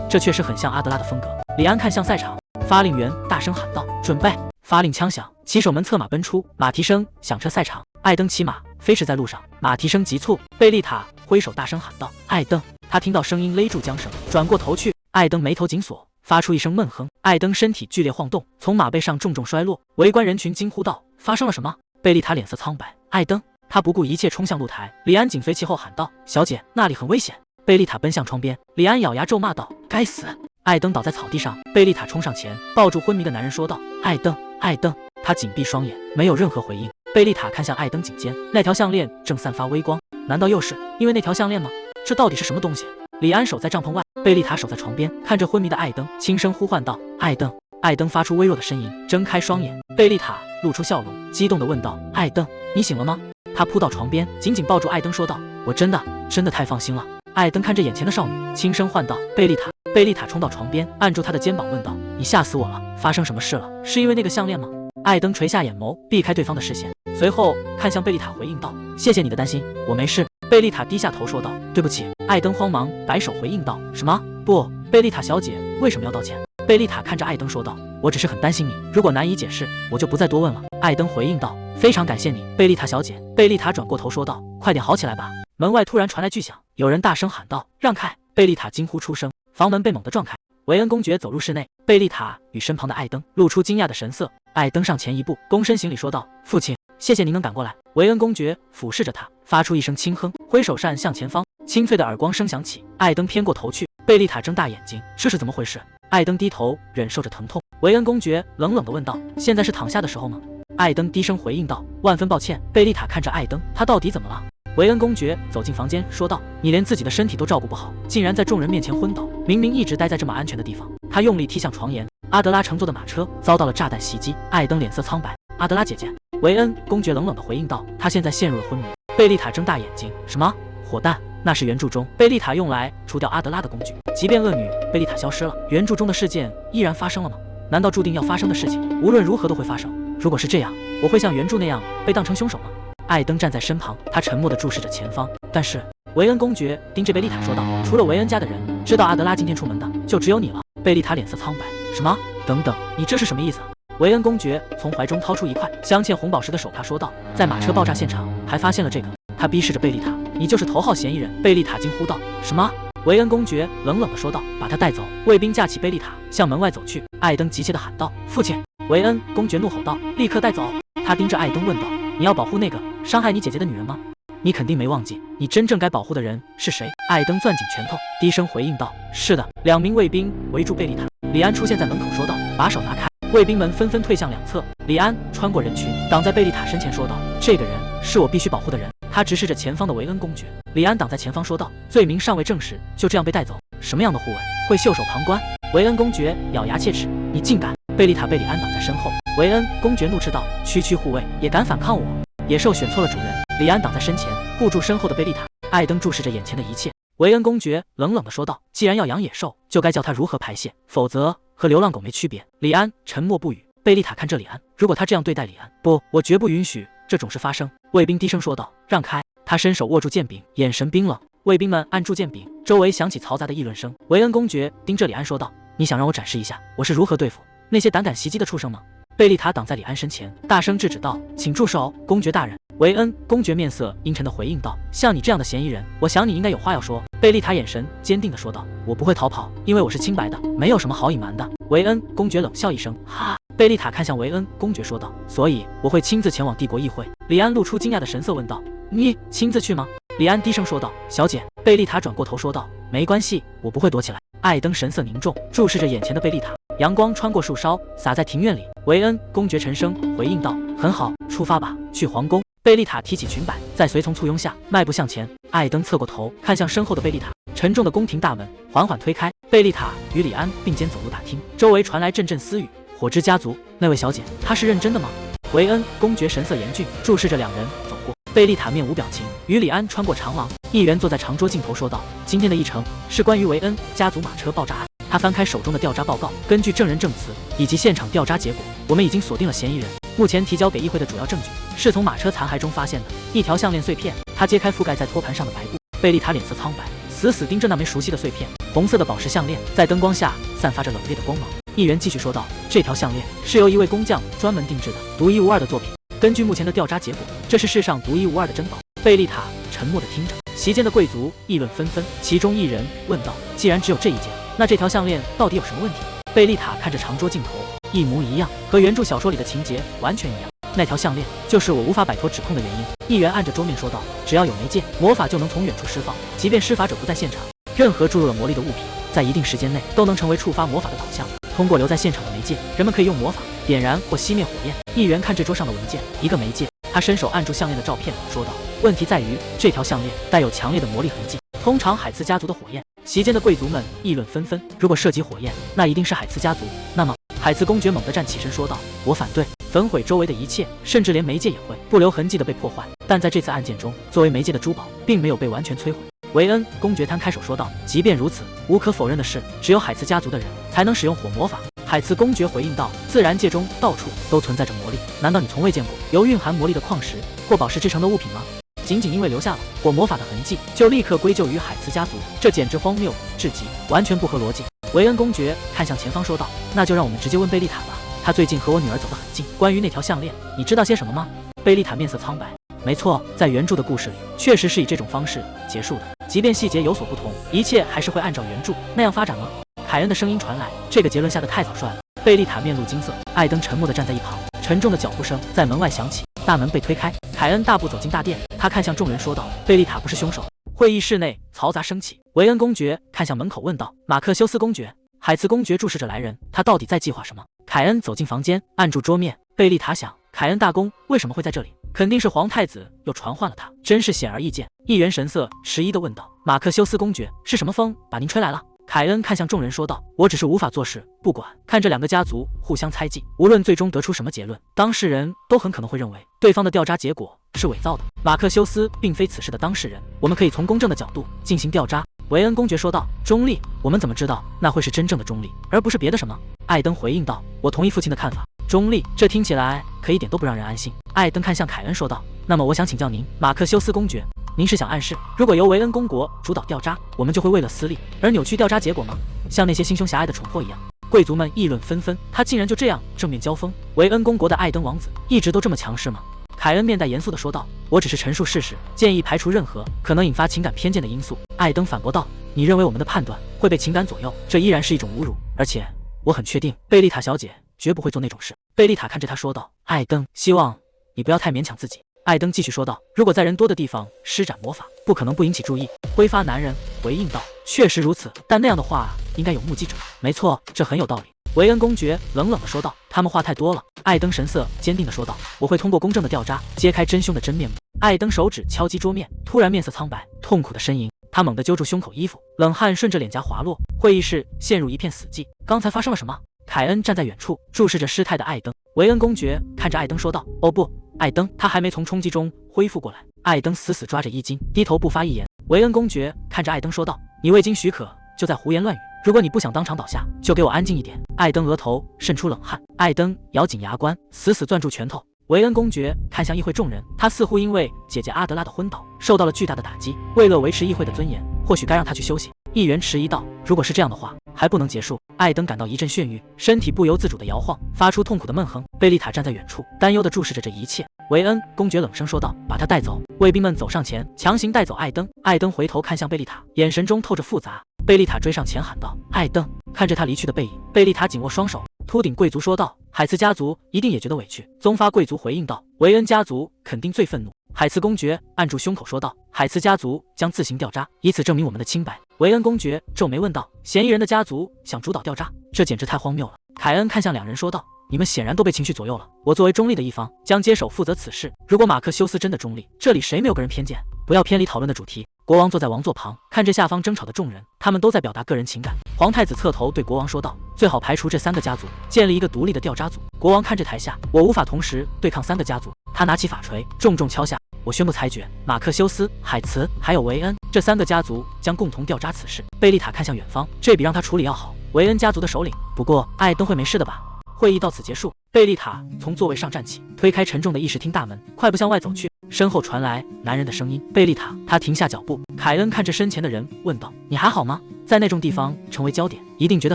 这确实很像阿德拉的风格。”李安看向赛场，发令员大声喊道：“准备！”发令枪响，骑手们策马奔出，马蹄声响彻赛场。艾登骑马飞驰在路上，马蹄声急促。贝丽塔挥手大声喊道：“艾登！”他听到声音勒住缰绳，转过头去，艾登眉头紧锁，发出一声闷哼。艾登身体剧烈晃动，从马背上重重摔落。围观人群惊呼道：“发生了什么？”贝丽塔脸色苍白。艾登，他不顾一切冲向露台。李安紧随其后喊道：“小姐，那里很危险！”贝丽塔奔向窗边，李安咬牙咒骂道：“该死！”艾登倒在草地上，贝丽塔冲上前抱住昏迷的男人说道：“艾登，艾登！”他紧闭双眼，没有任何回应。贝丽塔看向艾登颈间，那条项链正散发微光，难道又是因为那条项链吗？这到底是什么东西？李安守在帐篷外，贝丽塔守在床边，看着昏迷的艾登，轻声呼唤道：“艾登！”艾登发出微弱的呻吟，睁开双眼。贝丽塔露出笑容，激动地问道：“艾登，你醒了吗？”他扑到床边，紧紧抱住艾登，说道：“我真的太放心了。”艾登看着眼前的少女，轻声唤道：“贝丽塔！”贝丽塔冲到床边，按住他的肩膀，问道：“你吓死我了！发生什么事了？是因为那个项链吗？”艾登垂下眼眸，避开对方的视线，随后看向贝丽塔，回应道：“谢谢你的担心，我没事。”贝丽塔低下头说道：“对不起。”艾登慌忙摆手回应道：“什么？不，贝丽塔小姐为什么要道歉？”贝丽塔看着艾登说道：“我只是很担心你，如果难以解释，我就不再多问了。”艾登回应道：“非常感谢你，贝丽塔小姐。”贝丽塔转过头说道：“快点好起来吧。”门外突然传来巨响，有人大声喊道：“让开！”贝丽塔惊呼出声，房门被猛地撞开，维恩公爵走入室内。贝丽塔与身旁的艾登露出惊讶的神色。艾登上前一步，躬身行礼说道：“父亲，谢谢您能赶过来。”维恩公爵俯视着他，发出一声轻哼，挥手扇向前方。清脆的耳光声响起，艾登偏过头去，贝丽塔睁大眼睛，这是怎么回事？艾登低头忍受着疼痛。维恩公爵冷冷地问道：“现在是躺下的时候吗？”艾登低声回应道：“万分抱歉。”贝丽塔看着艾登，他到底怎么了？维恩公爵走进房间说道：“你连自己的身体都照顾不好，竟然在众人面前昏倒，明明一直待在这么安全的地方。”他用力踢向床沿。阿德拉乘坐的马车遭到了炸弹袭击，艾登脸色苍白。“阿德拉姐姐。”维恩公爵冷冷地回应道：“她现在陷入了昏迷。”贝丽塔睁大眼睛：“什么？火弹？那是原著中贝丽塔用来除掉阿德拉的工具。即便恶女贝丽塔消失了，原著中的事件依然发生了吗？难道注定要发生的事情无论如何都会发生？如果是这样，我会像原著那样被当成凶手吗？”艾登站在身旁，他沉默地注视着前方。但是维恩公爵盯着贝丽塔说道：“除了维恩家的人知道阿德拉今天出门的，就只有你了。”贝丽塔脸色苍白：“什么？等等，你这是什么意思？”维恩公爵从怀中掏出一块镶嵌红宝石的手帕，说道：“在马车爆炸现场还发现了这个。”他逼视着贝丽塔：“你就是头号嫌疑人！”贝丽塔惊呼道：“什么？”维恩公爵冷冷地说道：“把他带走！”卫兵架起贝丽塔，向门外走去。艾登急切地喊道：“父亲！”维恩公爵怒吼道：“立刻带走！”他盯着艾登问道：“你要保护那个伤害你姐姐的女人吗？你肯定没忘记，你真正该保护的人是谁？”艾登攥紧拳头，低声回应道：“是的。”2名卫兵围住贝丽塔，李安出现在门口，说道：“把手拿开！”卫兵们纷纷退向两侧。李安穿过人群，挡在贝丽塔身前，说道：“这个人是我必须保护的人。”他直视着前方的维恩公爵。李安挡在前方，说道：“罪名尚未证实，就这样被带走，什么样的护卫会袖手旁观？”维恩公爵咬牙切齿，你竟敢！”贝丽塔被李安挡在身后，维恩公爵怒斥道：“区区护卫也敢反抗我？野兽选错了主人！”李安挡在身前，护住身后的贝丽塔。艾登注视着眼前的一切。维恩公爵冷冷地说道：“既然要养野兽，就该教它如何排泄，否则和流浪狗没区别。”李安沉默不语。贝丽塔看着李安，如果他这样对待李安，不，我绝不允许这种事发生。卫兵低声说道：“让开！”他伸手握住剑柄，眼神冰冷。卫兵们按住剑柄，周围响起嘈杂的议论声。维恩公爵盯着李安说道：“你想让我展示一下我是如何对付那些胆敢袭击的畜生吗？”贝丽塔挡在李安身前，大声制止道：“请住手，公爵大人！”维恩公爵面色阴沉地回应道：“像你这样的嫌疑人，我想你应该有话要说。”贝丽塔眼神坚定地说道：“我不会逃跑，因为我是清白的，没有什么好隐瞒的。”维恩公爵冷笑一声：“哈！”贝丽塔看向维恩公爵说道：“所以我会亲自前往帝国议会。”李安露出惊讶的神色问道：“你亲自去吗？”李安低声说道：“小姐。”贝丽塔转过头说道：“没关系，我不会躲起来。”艾登神色凝重，注视着眼前的贝丽塔。阳光穿过树梢，洒在庭院里。维恩公爵沉声回应道：“很好，出发吧，去皇宫。”贝丽塔提起裙摆，在随从簇拥下迈步向前。艾登侧过头看向身后的贝丽塔，沉重的宫廷大门缓缓推开。贝丽塔与李安并肩走入大厅，周围传来阵阵私语。火之家族那位小姐，她是认真的吗？维恩公爵神色严峻，注视着两人走过。贝丽塔面无表情，与李安穿过长廊。议员坐在长桌尽头说道：“今天的议程是关于维恩家族马车爆炸案。”他翻开手中的调查报告，根据证人证词以及现场调查结果，我们已经锁定了嫌疑人。目前提交给议会的主要证据是从马车残骸中发现的一条项链碎片。他揭开覆盖在托盘上的白布，贝丽塔脸色苍白，死死盯着那枚熟悉的碎片。红色的宝石项链在灯光下散发着冷冽的光芒。议员继续说道：“这条项链是由一位工匠专门定制的，独一无二的作品。根据目前的调查结果，这是世上独一无二的珍宝。”贝丽塔沉默地听着，席间的贵族议论纷纷。其中一人问道：“既然只有这一件，那这条项链到底有什么问题？”贝丽塔看着长桌镜头，一模一样，和原著小说里的情节完全一样。那条项链就是我无法摆脱指控的原因。议员按着桌面说道：“只要有媒介，魔法就能从远处施放，即便施法者不在现场，任何注入了魔力的物品，在一定时间内都能成为触发魔法的导向。通过留在现场的媒介，人们可以用魔法点燃或熄灭火焰。”议员看这桌上的文件，一个媒介。他伸手按住项链的照片，说道：“问题在于这条项链带有强烈的魔力痕迹，通常海茨家族的火焰。”席间的贵族们议论纷纷，如果涉及火焰，那一定是海茨家族。那么，海茨公爵猛地站起身说道：“我反对，焚毁周围的一切，甚至连媒介也会不留痕迹的被破坏。但在这次案件中，作为媒介的珠宝并没有被完全摧毁。”维恩公爵摊开手说道：“即便如此，无可否认的是，只有海茨家族的人才能使用火魔法。”海茨公爵回应道：“自然界中到处都存在着魔力，难道你从未见过由蕴含魔力的矿石或宝石制成的物品吗？仅仅因为留下了火魔法的痕迹，就立刻归咎于海茨家族，这简直荒谬至极，完全不合逻辑。”维恩公爵看向前方说道：“那就让我们直接问贝丽塔吧，她最近和我女儿走得很近。关于那条项链，你知道些什么吗？”贝丽塔面色苍白：“没错，在原著的故事里，确实是以这种方式结束的。即便细节有所不同，一切还是会按照原著那样发展吗？”凯恩的声音传来：“这个结论下得太草率了。”贝丽塔面露惊色，艾登沉默地站在一旁。沉重的脚步声在门外响起，大门被推开，凯恩大步走进大殿。他看向众人说道：“贝丽塔不是凶手。”会议室内嘈杂升起。维恩公爵看向门口问道：“马克修斯公爵？”海茨公爵注视着来人，他到底在计划什么？凯恩走进房间，按住桌面。贝丽塔想，凯恩大公为什么会在这里？肯定是皇太子又传唤了他，真是显而易见。议员神色迟疑地问道：“马克修斯公爵，是什么风把您吹来了？”凯恩看向众人说道：“我只是无法做事，不管。看这两个家族互相猜忌，无论最终得出什么结论，当事人都很可能会认为对方的调查结果是伪造的。马克修斯并非此事的当事人，我们可以从公正的角度进行调查。”维恩公爵说道：“中立？我们怎么知道那会是真正的中立，而不是别的什么？”艾登回应道：“我同意父亲的看法，中立，这听起来可一点都不让人安心。”艾登看向凯恩说道：“那么我想请教您，马克修斯公爵。”您是想暗示，如果由维恩公国主导调查，我们就会为了私利而扭曲调查结果吗？像那些心胸狭隘的蠢货一样？贵族们议论纷纷，他竟然就这样正面交锋？维恩公国的艾登王子一直都这么强势吗？凯恩面带严肃地说道：“我只是陈述事实，建议排除任何可能引发情感偏见的因素。”艾登反驳道：“你认为我们的判断会被情感左右，这依然是一种侮辱，而且我很确定贝丽塔小姐绝不会做那种事。”贝丽塔看着他说道：“艾登，希望你不要太勉强自己。”艾登继续说道：“如果在人多的地方施展魔法，不可能不引起注意。”挥发男人回应道：“确实如此，但那样的话应该有目击者。”没错，这很有道理。维恩公爵冷冷地说道：“他们话太多了。”艾登神色坚定地说道：“我会通过公正的调查，揭开真凶的真面目。”艾登手指敲击桌面，突然面色苍白，痛苦的呻吟。他猛地揪住胸口衣服，冷汗顺着脸颊滑落。会议室陷入一片死寂。刚才发生了什么？凯恩站在远处注视着失态的艾登。维恩公爵看着艾登说道：“哦不，艾登，他还没从冲击中恢复过来。”艾登死死抓着衣襟，低头不发一言。维恩公爵看着艾登说道：“你未经许可就在胡言乱语，如果你不想当场倒下，就给我安静一点。”艾登额头渗出冷汗，艾登咬紧牙关，死死攥住拳头。维恩公爵看向议会众人，他似乎因为姐姐阿德拉的昏倒受到了巨大的打击，为了维持议会的尊严，或许该让他去休息。议员迟疑道：“如果是这样的话，还不能结束。”艾登感到一阵眩晕，身体不由自主地摇晃，发出痛苦的闷哼。贝丽塔站在远处，担忧地注视着这一切。维恩公爵冷声说道：“把他带走。”卫兵们走上前，强行带走艾登。艾登回头看向贝丽塔，眼神中透着复杂。贝丽塔追上前喊道：“艾登！”看着他离去的背影，贝丽塔紧握双手。秃顶贵族说道：“海茨家族一定也觉得委屈。”宗发贵族回应道：“维恩家族肯定最愤怒。”海茨公爵按住胸口说道：“海茨家族将自行调查，以此证明我们的清白。”维恩公爵皱眉问道：“嫌疑人的家族想主导调查？这简直太荒谬了。”凯恩看向两人说道：“你们显然都被情绪左右了。我作为中立的一方，将接手负责此事。如果马克修斯真的中立，这里谁没有个人偏见？不要偏离讨论的主题。”国王坐在王座旁，看着下方争吵的众人，他们都在表达个人情感。皇太子侧头对国王说道：“最好排除这3个家族，建立一个独立的调查组。”国王看着台下，我无法同时对抗3个家族。他拿起法锤，重重敲下。我宣布裁决，马克修斯、海茨还有维恩这3个家族将共同调查此事。贝丽塔看向远方，这比让他处理要好。维恩家族的首领，不过艾登会没事的吧？会议到此结束。贝丽塔从座位上站起，推开沉重的议事厅大门，快步向外走去。身后传来男人的声音：“贝丽塔。”他停下脚步。凯恩看着身前的人问道：“你还好吗？在那种地方成为焦点，一定觉得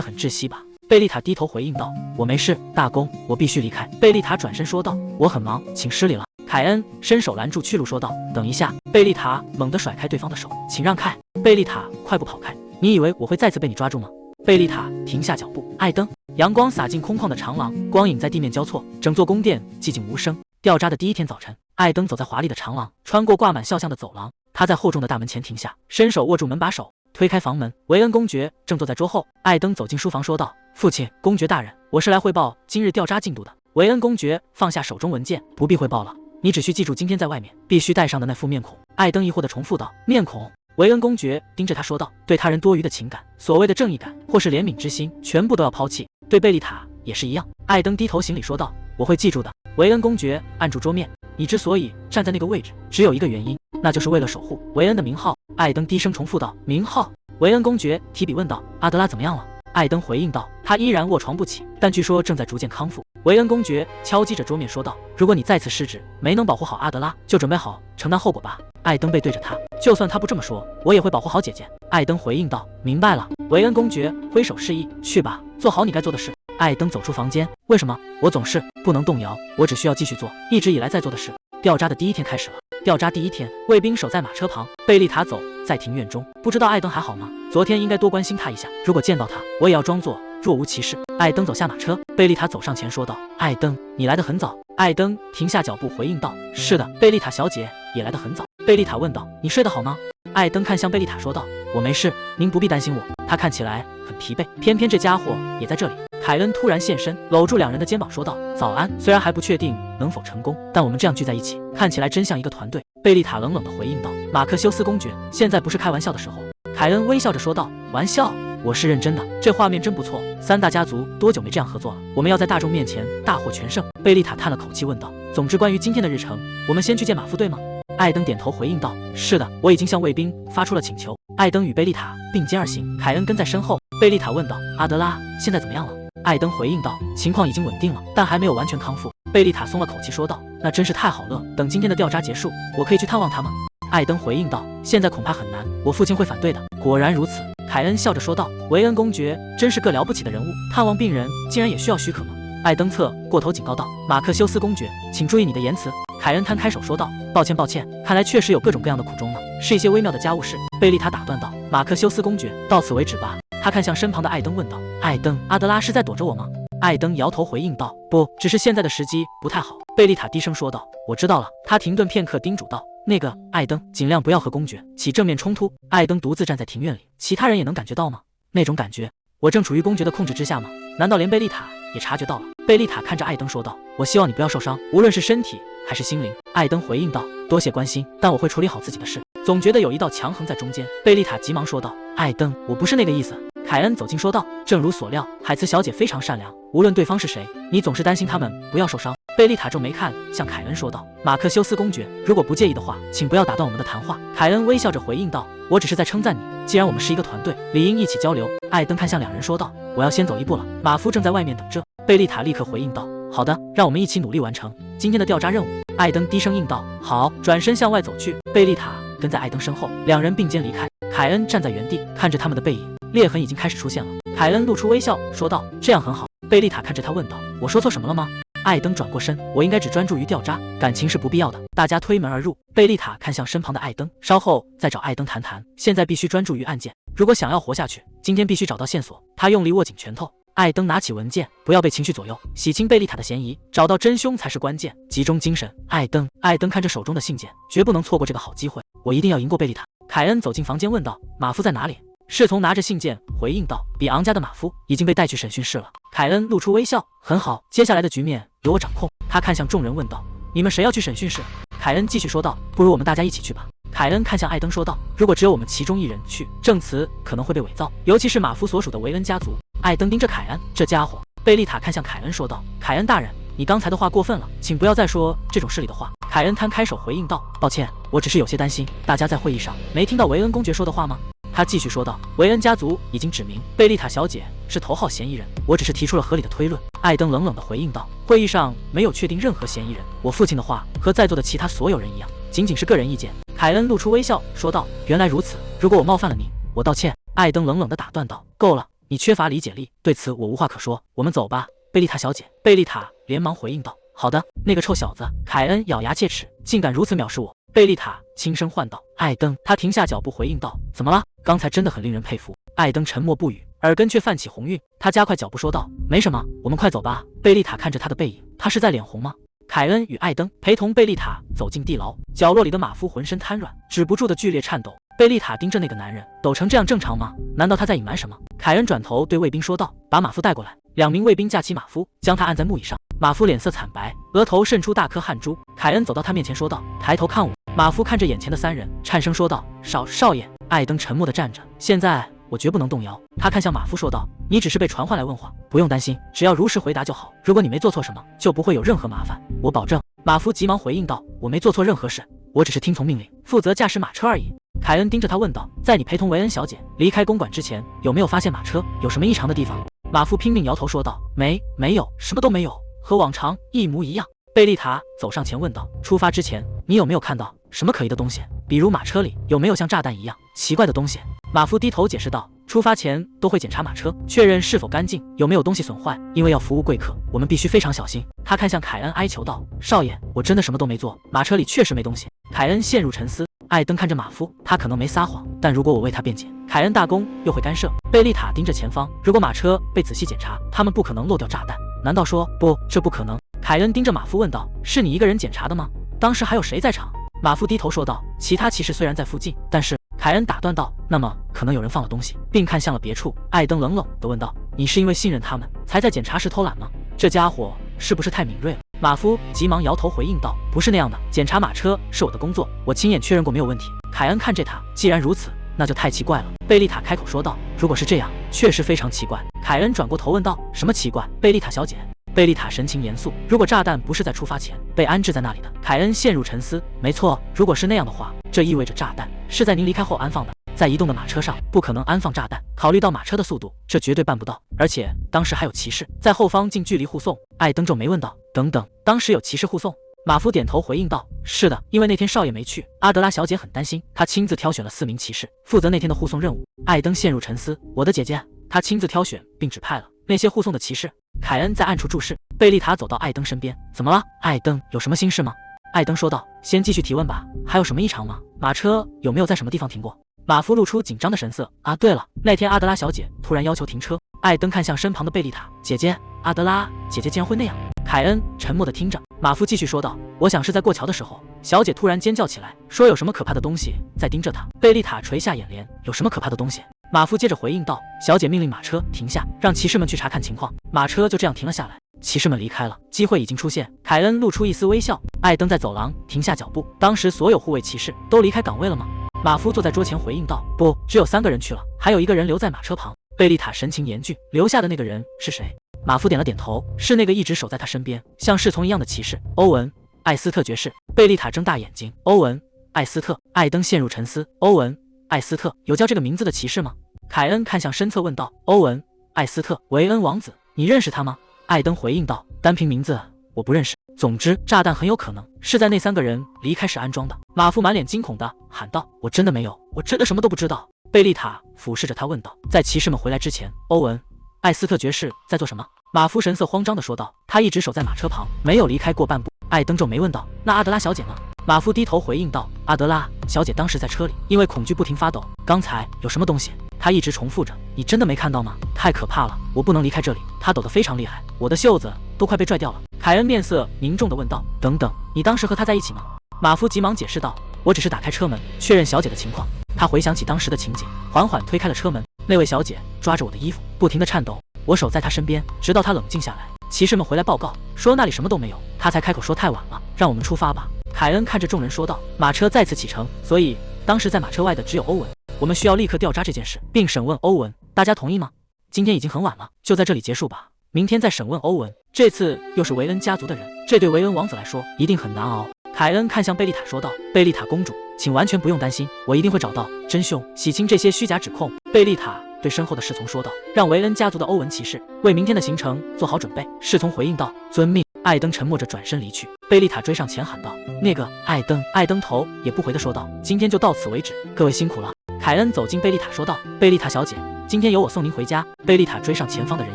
很窒息吧？”贝丽塔低头回应道：“我没事，大公，我必须离开。”贝丽塔转身说道：“我很忙，请失礼了。”凯恩伸手拦住去路，说道：“等一下。”贝丽塔猛地甩开对方的手：“请让开！”贝丽塔快步跑开。“你以为我会再次被你抓住吗？”贝丽塔停下脚步。艾登。阳光洒进空旷的长廊，光影在地面交错，整座宫殿寂静无声。调查的第一天早晨，艾登走在华丽的长廊，穿过挂满肖像的走廊。他在厚重的大门前停下，伸手握住门把手，推开房门。维恩公爵正坐在桌后。艾登走进书房说道：“父亲，公爵大人，我是来汇报今日调查进度的。”维恩公爵放下手中文件：“不必汇报了，你只需记住今天在外面必须带上的那副面孔。”艾登疑惑地重复道：“面孔？”维恩公爵盯着他说道：“对他人多余的情感，所谓的正义感或是怜悯之心，全部都要抛弃。对贝丽塔也是一样。”艾登低头行礼说道：“我会记住的。”维恩公爵按住桌面：“你之所以站在那个位置，只有一个原因，那就是为了守护维恩的名号。”艾登低声重复道：“名号。”维恩公爵提笔问道：“阿德拉怎么样了？”艾登回应道：“他依然卧床不起，但据说正在逐渐康复。”维恩公爵敲击着桌面说道：“如果你再次失职，没能保护好阿德拉，就准备好承担后果吧。”艾登背对着他，就算他不这么说，我也会保护好姐姐。艾登回应道：“明白了。”维恩公爵挥手示意：“去吧，做好你该做的事。”艾登走出房间。“为什么？我总是不能动摇，我只需要继续做一直以来在做的事。”调查的第一天开始了。调查第一天，卫兵守在马车旁，贝丽塔走在庭院中，不知道艾登还好吗？昨天应该多关心他一下，如果见到他，我也要装作若无其事。艾登走下马车，贝丽塔走上前说道：“艾登，你来得很早。”艾登停下脚步回应道：“是的，贝丽塔小姐也来得很早。”贝丽塔问道：“你睡得好吗？”艾登看向贝丽塔说道：“我没事，您不必担心我。”他看起来很疲惫，偏偏这家伙也在这里。凯恩突然现身，搂住两人的肩膀说道：“早安，虽然还不确定能否成功，但我们这样聚在一起，看起来真像一个团队。”贝丽塔冷冷地回应道：“马克修斯公爵，现在不是开玩笑的时候。”凯恩微笑着说道：“玩笑？我是认真的，这画面真不错。3大家族多久没这样合作了？我们要在大众面前大获全胜。”贝丽塔叹了口气问道：“总之，关于今天的日程，我们先去见马夫，对吗？”艾登点头回应道：“是的，我已经向卫兵发出了请求。”艾登与贝丽塔并肩而行，凯恩跟在身后。贝丽塔问道：“阿德拉现在怎么样了？”艾登回应道：“情况已经稳定了，但还没有完全康复。”贝丽塔松了口气说道：“那真是太好了，等今天的调查结束，我可以去探望他吗？”艾登回应道：“现在恐怕很难，我父亲会反对的。”果然如此，凯恩笑着说道：“维恩公爵真是个了不起的人物，探望病人竟然也需要许可吗？”艾登侧过头警告道：“马克修斯公爵，请注意你的言辞。”凯恩摊开手说道：“抱歉，抱歉，看来确实有各种各样的苦衷呢，是一些微妙的家务事。”贝丽塔打断道：“马克修斯公爵，到此为止吧。”他看向身旁的艾登问道：“艾登，阿德拉是在躲着我吗？”艾登摇头回应道：“不，只是现在的时机不太好。”贝丽塔低声说道：“我知道了。”他停顿片刻，叮嘱道：“那个，艾登，尽量不要和公爵起正面冲突。”艾登独自站在庭院里，其他人也能感觉到吗？那种感觉，我正处于公爵的控制之下吗？难道连贝丽塔也察觉到了？贝丽塔看着艾登说道：“我希望你不要受伤，无论是身体还是心灵。”艾登回应道：“多谢关心，但我会处理好自己的事。”总觉得有一道墙横在中间。贝丽塔急忙说道：“艾登，我不是那个意思。”凯恩走近说道：“正如所料，海茨小姐非常善良，无论对方是谁，你总是担心他们不要受伤。”贝丽塔皱眉看向凯恩说道：“马克修斯公爵，如果不介意的话，请不要打断我们的谈话。”凯恩微笑着回应道：“我只是在称赞你，既然我们是一个团队，理应一起交流。”艾登看向两人说道：“我要先走一步了，马夫正在外面等着。”贝丽塔立刻回应道：“好的，让我们一起努力完成今天的调查任务。”艾登低声应道：“好。”转身向外走去，贝丽塔跟在艾登身后，两人并肩离开。凯恩站在原地看着他们的背影，裂痕已经开始出现了。凯恩露出微笑说道：“这样很好。”贝丽塔看着他问道：“我说错什么了吗？”艾登转过身：“我应该只专注于调查，感情是不必要的。”大家推门而入，贝丽塔看向身旁的艾登，稍后再找艾登谈谈，现在必须专注于案件。如果想要活下去，今天必须找到线索。他用力握紧拳头。艾登拿起文件，不要被情绪左右，洗清贝丽塔的嫌疑，找到真凶才是关键，集中精神。艾登看着手中的信件，绝不能错过这个好机会，我一定要赢过贝丽塔。凯恩走进房间问道：“马夫在哪里？”侍从拿着信件回应道：“比昂家的马夫已经被带去审讯室了。”凯恩露出微笑：“很好，接下来的局面由我掌控。”他看向众人问道：“你们谁要去审讯室？”凯恩继续说道：“不如我们大家一起去吧。”凯恩看向艾登说道：“如果只有我们其中一人去，证词可能会被伪造，尤其是马夫所属的维恩家族。”艾登盯着凯恩，这家伙。贝丽塔看向凯恩说道：“凯恩大人，你刚才的话过分了，请不要再说这种失礼的话。”凯恩摊开手回应道：“抱歉，我只是有些担心，大家在会议上没听到维恩公爵说的话吗？”他继续说道：“维恩家族已经指明贝丽塔小姐是头号嫌疑人，我只是提出了合理的推论。”艾登冷冷地回应道：“会议上没有确定任何嫌疑人，我父亲的话和在座的其他所有人一样，仅仅是个人意见。”凯恩露出微笑说道：“原来如此，如果我冒犯了您，我道歉。”艾登冷冷地打断道：“够了，你缺乏理解力，对此我无话可说，我们走吧，贝丽塔小姐。”贝丽塔连忙回应道：“好的。”那个臭小子！凯恩咬牙切齿，竟敢如此藐视我！贝丽塔轻声唤道：“艾登。”他停下脚步回应道：“怎么了？刚才真的很令人佩服。”艾登沉默不语，耳根却泛起红晕。他加快脚步说道：“没什么，我们快走吧。”贝丽塔看着他的背影，他是在脸红吗？凯恩与艾登陪同贝丽塔走进地牢，角落里的马夫浑身瘫软，止不住的剧烈颤抖。贝丽塔盯着那个男人，抖成这样正常吗？难道他在隐瞒什么？凯恩转头对卫兵说道：“把马夫带过来。”2名卫兵架起马夫，将他按在木椅上。马夫脸色惨白，额头渗出大颗汗珠。凯恩走到他面前说道：“抬头看我。”马夫看着眼前的3人，颤声说道：“少爷。”艾登沉默地站着。现在我绝不能动摇。他看向马夫说道：“你只是被传唤来问话，不用担心，只要如实回答就好。如果你没做错什么，就不会有任何麻烦，我保证。”马夫急忙回应道：“我没做错任何事，我只是听从命令，负责驾驶马车而已。”凯恩盯着他问道：“在你陪同维恩小姐离开公馆之前，有没有发现马车有什么异常的地方？”马夫拼命摇头说道：“没有，什么都没有，和往常一模一样。”贝丽塔走上前问道：“出发之前，你有没有看到什么可疑的东西？比如马车里有没有像炸弹一样奇怪的东西？”马夫低头解释道：“出发前都会检查马车，确认是否干净，有没有东西损坏。因为要服务贵客，我们必须非常小心。”他看向凯恩哀求道：“少爷，我真的什么都没做，马车里确实没东西。”凯恩陷入沉思。艾登看着马夫，他可能没撒谎，但如果我为他辩解，凯恩大公又会干涉。贝丽塔盯着前方，如果马车被仔细检查，他们不可能漏掉炸弹。难道说不？这不可能。凯恩盯着马夫问道：“是你一个人检查的吗？当时还有谁在场？”马夫低头说道：“其他骑士虽然在附近，但是……”凯恩打断道：“那么可能有人放了东西，并看向了别处。”艾登冷冷地问道：“你是因为信任他们，才在检查时偷懒吗？这家伙是不是太敏锐了？”马夫急忙摇头回应道：“不是那样的，检查马车是我的工作，我亲眼确认过没有问题。”凯恩看着他，既然如此，那就太奇怪了。贝丽塔开口说道：“如果是这样，确实非常奇怪。”凯恩转过头问道：“什么奇怪？”贝丽塔小姐。贝丽塔神情严肃：“如果炸弹不是在出发前被安置在那里的。”凯恩陷入沉思：“没错，如果是那样的话，这意味着炸弹是在您离开后安放的。在移动的马车上不可能安放炸弹，考虑到马车的速度，这绝对办不到。而且当时还有骑士在后方近距离护送。”艾登皱眉问道：“等等，当时有骑士护送？”马夫点头回应道：“是的，因为那天少爷没去，阿德拉小姐很担心，她亲自挑选了4名骑士，负责那天的护送任务。”艾登陷入沉思：“我的姐姐，她亲自挑选并指派了那些护送的骑士。”凯恩在暗处注视。贝丽塔走到艾登身边：“怎么了？艾登，有什么心事吗？”艾登说道：“先继续提问吧，还有什么异常吗？马车有没有在什么地方停过？”马夫露出紧张的神色：“啊，对了，那天阿德拉小姐突然要求停车。”艾登看向身旁的贝丽塔：“姐姐，阿德拉姐姐竟然会那样？”凯恩沉默地听着。马夫继续说道：“我想是在过桥的时候，小姐突然尖叫起来，说有什么可怕的东西在盯着她。”贝丽塔垂下眼帘：“有什么可怕的东西？”马夫接着回应道：“小姐命令马车停下，让骑士们去查看情况。”马车就这样停了下来，骑士们离开了，机会已经出现。凯恩露出一丝微笑。艾登在走廊停下脚步：“当时所有护卫骑士都离开岗位了吗？”马夫坐在桌前回应道：“不，只有3个人去了，还有1个人留在马车旁。”贝丽塔神情严峻，留下的那个人是谁？马夫点了点头，是那个一直守在他身边，像侍从一样的骑士，欧文·艾斯特爵士。贝丽塔睁大眼睛，欧文·艾斯特。艾登陷入沉思，欧文·艾斯特有叫这个名字的骑士吗？凯恩看向身侧问道，欧文·艾斯特，维恩王子，你认识他吗？艾登回应道，单凭名字我不认识，总之炸弹很有可能是在那3个人离开时安装的。马夫满脸惊恐地喊道，我真的没有，我真的什么都不知道。贝丽塔俯视着他问道，在骑士们回来之前，欧文·艾斯特爵士在做什么？马夫神色慌张地说道，他一直守在马车旁，没有离开过半步。艾登皱眉问道，那阿德拉小姐呢？马夫低头回应道，阿德拉小姐当时在车里，因为恐惧不停发抖。刚才有什么东西？她一直重复着，你真的没看到吗？太可怕了，我不能离开这里。她抖得非常厉害，我的袖子都快被拽掉了。凯恩面色凝重地问道，等等，你当时和她在一起吗？马夫急忙解释道，我只是打开车门确认小姐的情况。他回想起当时的情景，缓缓推开了车门。那位小姐抓着我的衣服，不停地颤抖，我守在她身边，直到她冷静下来。骑士们回来报告说那里什么都没有，他才开口说太晚了，让我们出发吧。凯恩看着众人说道，马车再次启程，所以当时在马车外的只有欧文，我们需要立刻调查这件事，并审问欧文，大家同意吗？今天已经很晚了，就在这里结束吧，明天再审问欧文。这次又是维恩家族的人，这对维恩王子来说一定很难熬。凯恩看向贝丽塔说道，贝丽塔公主，请完全不用担心，我一定会找到真凶，洗清这些虚假指控。贝丽塔对身后的侍从说道，让维恩家族的欧文骑士为明天的行程做好准备。侍从回应道，遵命。艾登沉默着转身离去。贝丽塔追上前喊道，那个艾登头也不回的说道，今天就到此为止，各位辛苦了。凯恩走近贝丽塔说道，贝丽塔小姐，今天由我送您回家。贝丽塔追上前方的人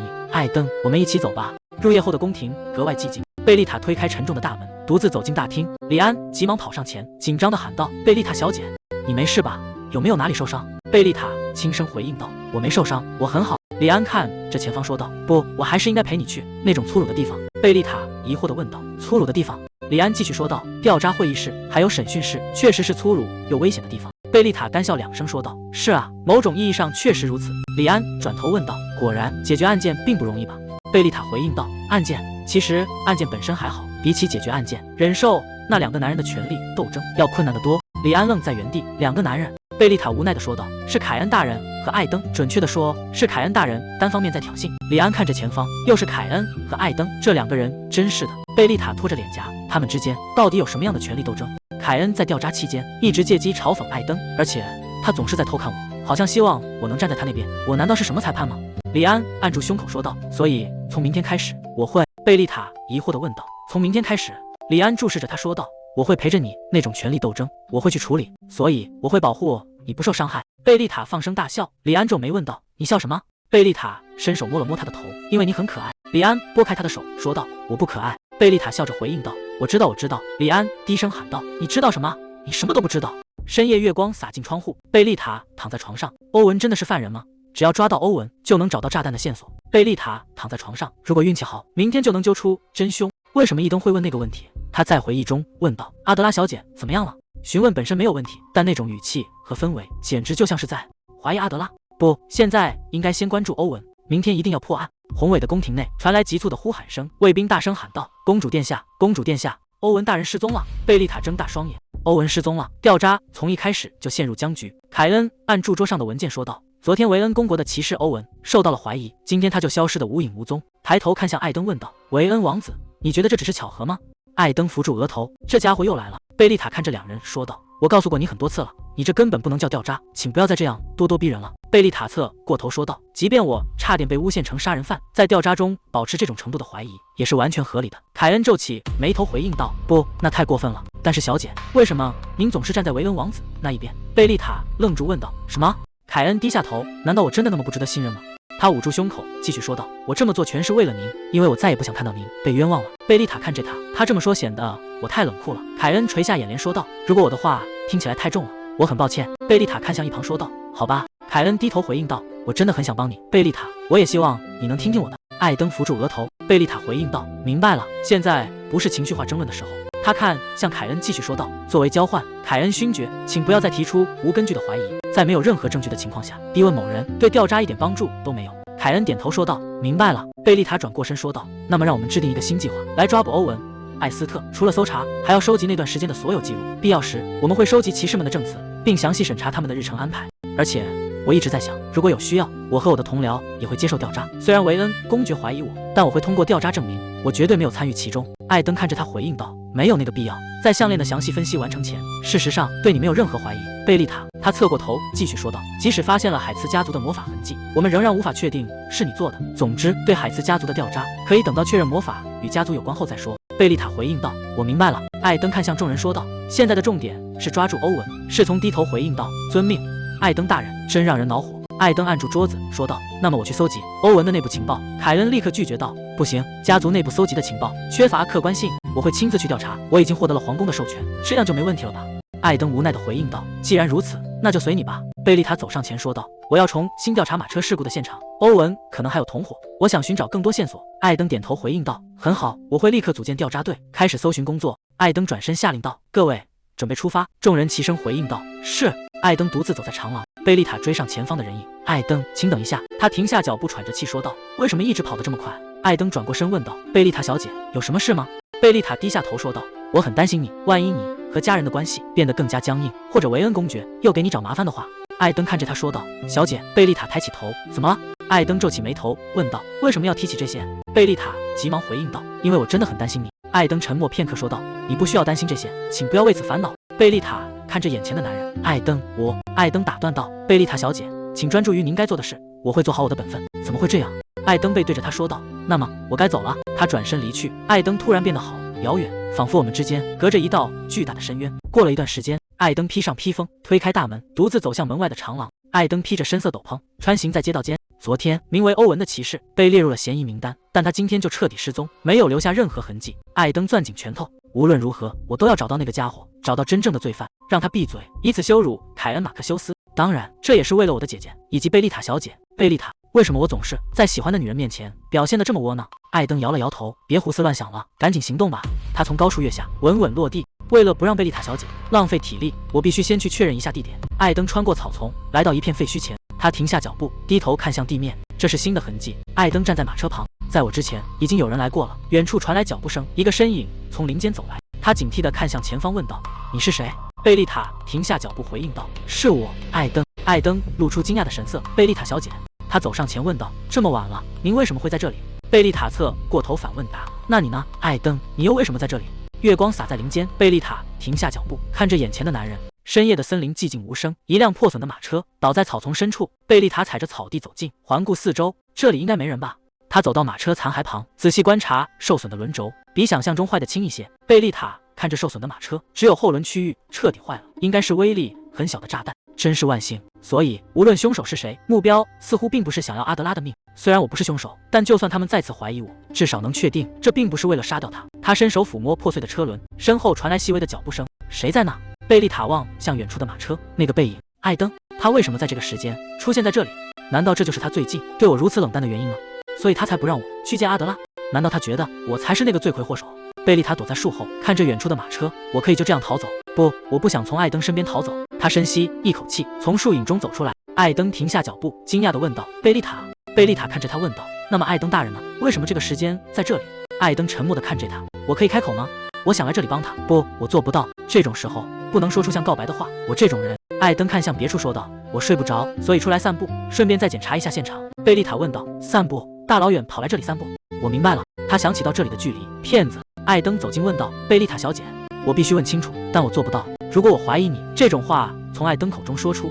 影，艾登，我们一起走吧。入夜后的宫廷格外寂静，贝丽塔推开沉重的大门，独自走进大厅。李安急忙跑上前，紧张地喊道，贝丽塔小姐，你没事吧？有没有哪里受伤？贝丽塔轻声回应道，我没受伤，我很好。李安看着前方说道，不，我还是应该陪你去那种粗鲁的地方。贝丽塔疑惑地问道，粗鲁的地方？李安继续说道，调查会议室还有审讯室确实是粗鲁又危险的地方。贝丽塔干笑2声说道，是啊，某种意义上确实如此。李安转头问道，果然解决案件并不容易吧？贝丽塔回应道，案件？其实案件本身还好，比起解决案件，忍受那2个男人的权力斗争要困难得多。李安愣在原地，2个男人？贝丽塔无奈地说道，是凯恩大人和艾登，准确地说是凯恩大人单方面在挑衅。李安看着前方，又是凯恩和艾登，这2个人真是的。贝丽塔拖着脸颊，他们之间到底有什么样的权力斗争？凯恩在调查期间一直借机嘲讽艾登，而且他总是在偷看我，好像希望我能站在他那边。我难道是什么裁判吗？李安按住胸口说道，所以从明天开始我会……贝丽塔疑惑地问道，从明天开始？李安注视着他说道，我会陪着你，那种权力斗争我会去处理，所以我会保护你不受伤害。贝丽塔放声大笑。李安皱眉问道，你笑什么？贝丽塔伸手摸了摸他的头，因为你很可爱。李安拨开他的手说道，我不可爱。贝丽塔笑着回应道，我知道我知道。李安低声喊道，你知道什么？你什么都不知道。深夜月光洒进窗户，贝丽塔躺在床上。欧文真的是犯人吗？只要抓到欧文就能找到炸弹的线索。贝丽塔躺在床上，如果运气好，明天就能揪出真凶。为什么伊登会问那个问题？他在回忆中问道，阿德拉小姐怎么样了？询问本身没有问题，但那种语气和氛围简直就像是在怀疑阿德拉。不，现在应该先关注欧文，明天一定要破案。宏伟的宫廷内传来急促的呼喊声，卫兵大声喊道，公主殿下，公主殿下，欧文大人失踪了。贝丽塔睁大双眼，欧文失踪了，调查从一开始就陷入僵局。凯恩按住桌上的文件说道，昨天维恩公国的骑士欧文受到了怀疑，今天他就消失得无影无踪。抬头看向艾登问道，维恩王子，你觉得这只是巧合吗？艾登扶住额头，这家伙又来了。贝丽塔看着2人说道，我告诉过你很多次了，你这根本不能叫调查，请不要再这样咄咄逼人了。贝丽塔侧过头说道，即便我差点被诬陷成杀人犯，在调查中保持这种程度的怀疑也是完全合理的。凯恩皱起眉头回应道，不，那太过分了。但是小姐，为什么您总是站在维恩王子那一边？贝丽塔愣住问道，什么？凯恩低下头，难道我真的那么不值得信任吗？他捂住胸口继续说道，我这么做全是为了您，因为我再也不想看到您被冤枉了。贝丽塔看着他这么说显得我太冷酷了。凯恩垂下眼帘说道，如果我的话听起来太重了，我很抱歉。贝丽塔看向一旁说道，好吧。凯恩低头回应道，我真的很想帮你，贝丽塔，我也希望你能听听我的。艾登扶住额头，贝丽塔回应道，明白了，现在不是情绪化争论的时候。他看向凯恩继续说道，作为交换，凯恩勋爵，请不要再提出无根据的怀疑，在没有任何证据的情况下逼问某人，对调查一点帮助都没有。凯恩点头说道，明白了。贝丽塔转过身说道，那么让我们制定一个新计划，来抓捕欧文·艾斯特。除了搜查，还要收集那段时间的所有记录，必要时我们会收集骑士们的证词，并详细审查他们的日程安排。而且我一直在想，如果有需要，我和我的同僚也会接受调查。虽然维恩公爵怀疑我，但我会通过调查证明我绝对没有参与其中。艾登看着他回应道：“没有那个必要。在项链的详细分析完成前，事实上对你没有任何怀疑。”贝丽塔，他侧过头继续说道：“即使发现了海茨家族的魔法痕迹，我们仍然无法确定是你做的。总之，对海茨家族的调查可以等到确认魔法与家族有关后再说。”贝丽塔回应道：“我明白了。”艾登看向众人说道：“现在的重点是抓住欧文。”侍从低头回应道：“遵命。”艾登大人，真让人恼火。艾登按住桌子说道：“那么我去搜集欧文的内部情报。”凯恩立刻拒绝道：“不行，家族内部搜集的情报缺乏客观性，我会亲自去调查。我已经获得了皇宫的授权，这样就没问题了吧？”艾登无奈地回应道：“既然如此，那就随你吧。”贝丽塔走上前说道：“我要重新调查马车事故的现场，欧文可能还有同伙，我想寻找更多线索。”艾登点头回应道：“很好，我会立刻组建调查队，开始搜寻工作。”艾登转身下令道：“各位，准备出发！”众人齐声回应道：“是。”艾登独自走在长廊，贝丽塔追上前方的人影。“艾登，请等一下！”他停下脚步，喘着气说道：“为什么一直跑得这么快？”艾登转过身问道：“贝丽塔小姐，有什么事吗？”贝丽塔低下头说道：“我很担心你，万一你和家人的关系变得更加僵硬，或者维恩公爵又给你找麻烦的话。”艾登看着他说道：“小姐。”贝丽塔抬起头：“怎么了？”艾登皱起眉头问道：“为什么要提起这些？”贝丽塔急忙回应道：“因为我真的很担心你。”艾登沉默片刻说道：“你不需要担心这些，请不要为此烦恼。”贝丽塔看着眼前的男人：“艾登，我……”艾登打断道：“贝丽塔小姐，请专注于您该做的事，我会做好我的本分。”怎么会这样？艾登背对着他说道：“那么我该走了。”他转身离去。艾登突然变得好遥远，仿佛我们之间隔着一道巨大的深渊。过了一段时间，艾登披上披风，推开大门，独自走向门外的长廊。艾登披着深色斗篷，穿行在街道间。昨天，名为欧文的骑士被列入了嫌疑名单，但他今天就彻底失踪，没有留下任何痕迹。艾登攥紧拳头，无论如何，我都要找到那个家伙，找到真正的罪犯，让他闭嘴，以此羞辱凯恩·马克修斯。当然，这也是为了我的姐姐以及贝丽塔小姐。贝丽塔，为什么我总是在喜欢的女人面前表现得这么窝囊？艾登摇了摇头，别胡思乱想了，赶紧行动吧。他从高处跃下，稳稳落地。为了不让贝丽塔小姐浪费体力，我必须先去确认一下地点。艾登穿过草丛，来到一片废墟前，他停下脚步，低头看向地面。这是新的痕迹。艾登站在马车旁，在我之前已经有人来过了。远处传来脚步声，一个身影从林间走来。他警惕地看向前方，问道：“你是谁？”贝丽塔停下脚步回应道：“是我，艾登。”艾登露出惊讶的神色：“贝丽塔小姐。”他走上前问道：“这么晚了，您为什么会在这里？”贝丽塔侧过头反问答：“那你呢，艾登？你又为什么在这里？”月光洒在林间，贝丽塔停下脚步，看着眼前的男人。深夜的森林寂静无声，一辆破损的马车倒在草丛深处。贝丽塔踩着草地走近，环顾四周，这里应该没人吧？他走到马车残骸旁，仔细观察受损的轮轴，比想象中坏得轻一些。贝丽塔看着受损的马车，只有后轮区域彻底坏了，应该是威力很小的炸弹。真是万幸，所以无论凶手是谁，目标似乎并不是想要阿德拉的命。虽然我不是凶手，但就算他们再次怀疑我，至少能确定这并不是为了杀掉他。他伸手抚摸破碎的车轮，身后传来细微的脚步声。谁在那？贝丽塔望向远处的马车，那个背影，艾登。他为什么在这个时间出现在这里？难道这就是他最近对我如此冷淡的原因吗？所以他才不让我去见阿德拉？难道他觉得我才是那个罪魁祸首？贝丽塔躲在树后，看着远处的马车。我可以就这样逃走？不，我不想从艾登身边逃走。他深吸一口气，从树影中走出来。艾登停下脚步，惊讶地问道：“贝丽塔？”贝丽塔看着他问道：“那么艾登大人呢？为什么这个时间在这里？”艾登沉默地看着他：“我可以开口吗？我想来这里帮他。”“不，我做不到。这种时候不能说出像告白的话。我这种人。”艾登看向别处说道：“我睡不着，所以出来散步，顺便再检查一下现场。”贝丽塔问道：“散步？大老远跑来这里散步？”我明白了。他想起到这里的距离。骗子！艾登走近问道：“贝丽塔小姐，我必须问清楚，但我做不到。如果我怀疑你……”这种话从艾登口中说出，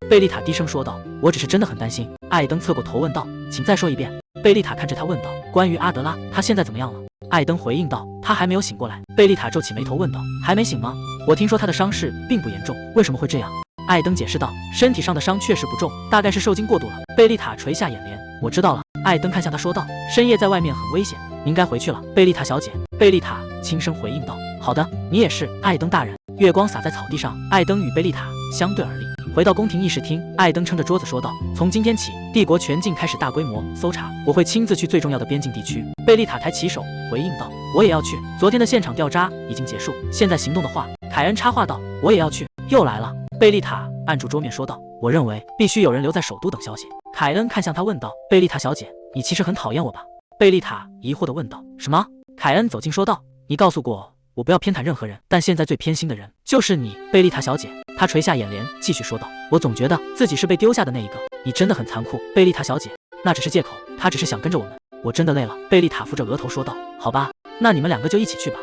贝丽塔低声说道：“我只是真的很担心。”艾登侧过头问道：“请再说一遍。”贝丽塔看着他问道：“关于阿德拉，他现在怎么样了？”艾登回应道：“他还没有醒过来。”贝丽塔皱起眉头问道：“还没醒吗？我听说他的伤势并不严重，为什么会这样？”艾登解释道：“身体上的伤确实不重，大概是受惊过度了。”贝丽塔垂下眼帘：“我知道了。”艾登看向他说道：“深夜在外面很危险，您该回去了。”贝丽塔小姐。贝丽塔轻声回应道：“好的，你也是，艾登大人。”月光洒在草地上，艾登与贝丽塔相对而立。回到宫廷议事厅，艾登撑着桌子说道：“从今天起，帝国全境开始大规模搜查，我会亲自去最重要的边境地区。”贝丽塔抬起手回应道：“我也要去。昨天的现场调查已经结束，现在行动的话。”凯恩插话道：“我也要去。”又来了。贝丽塔按住桌面说道：“我认为必须有人留在首都等消息。”凯恩看向他问道：“贝丽塔小姐，你其实很讨厌我吧？”贝丽塔疑惑地问道：“什么？”凯恩走近说道：“你告诉过我不要偏袒任何人，但现在最偏心的人就是你，贝丽塔小姐。”他垂下眼帘，继续说道：“我总觉得自己是被丢下的那一个。你真的很残酷，贝丽塔小姐。那只是借口，他只是想跟着我们。我真的累了。”贝丽塔扶着额头说道：“好吧，那你们两个就一起去吧。”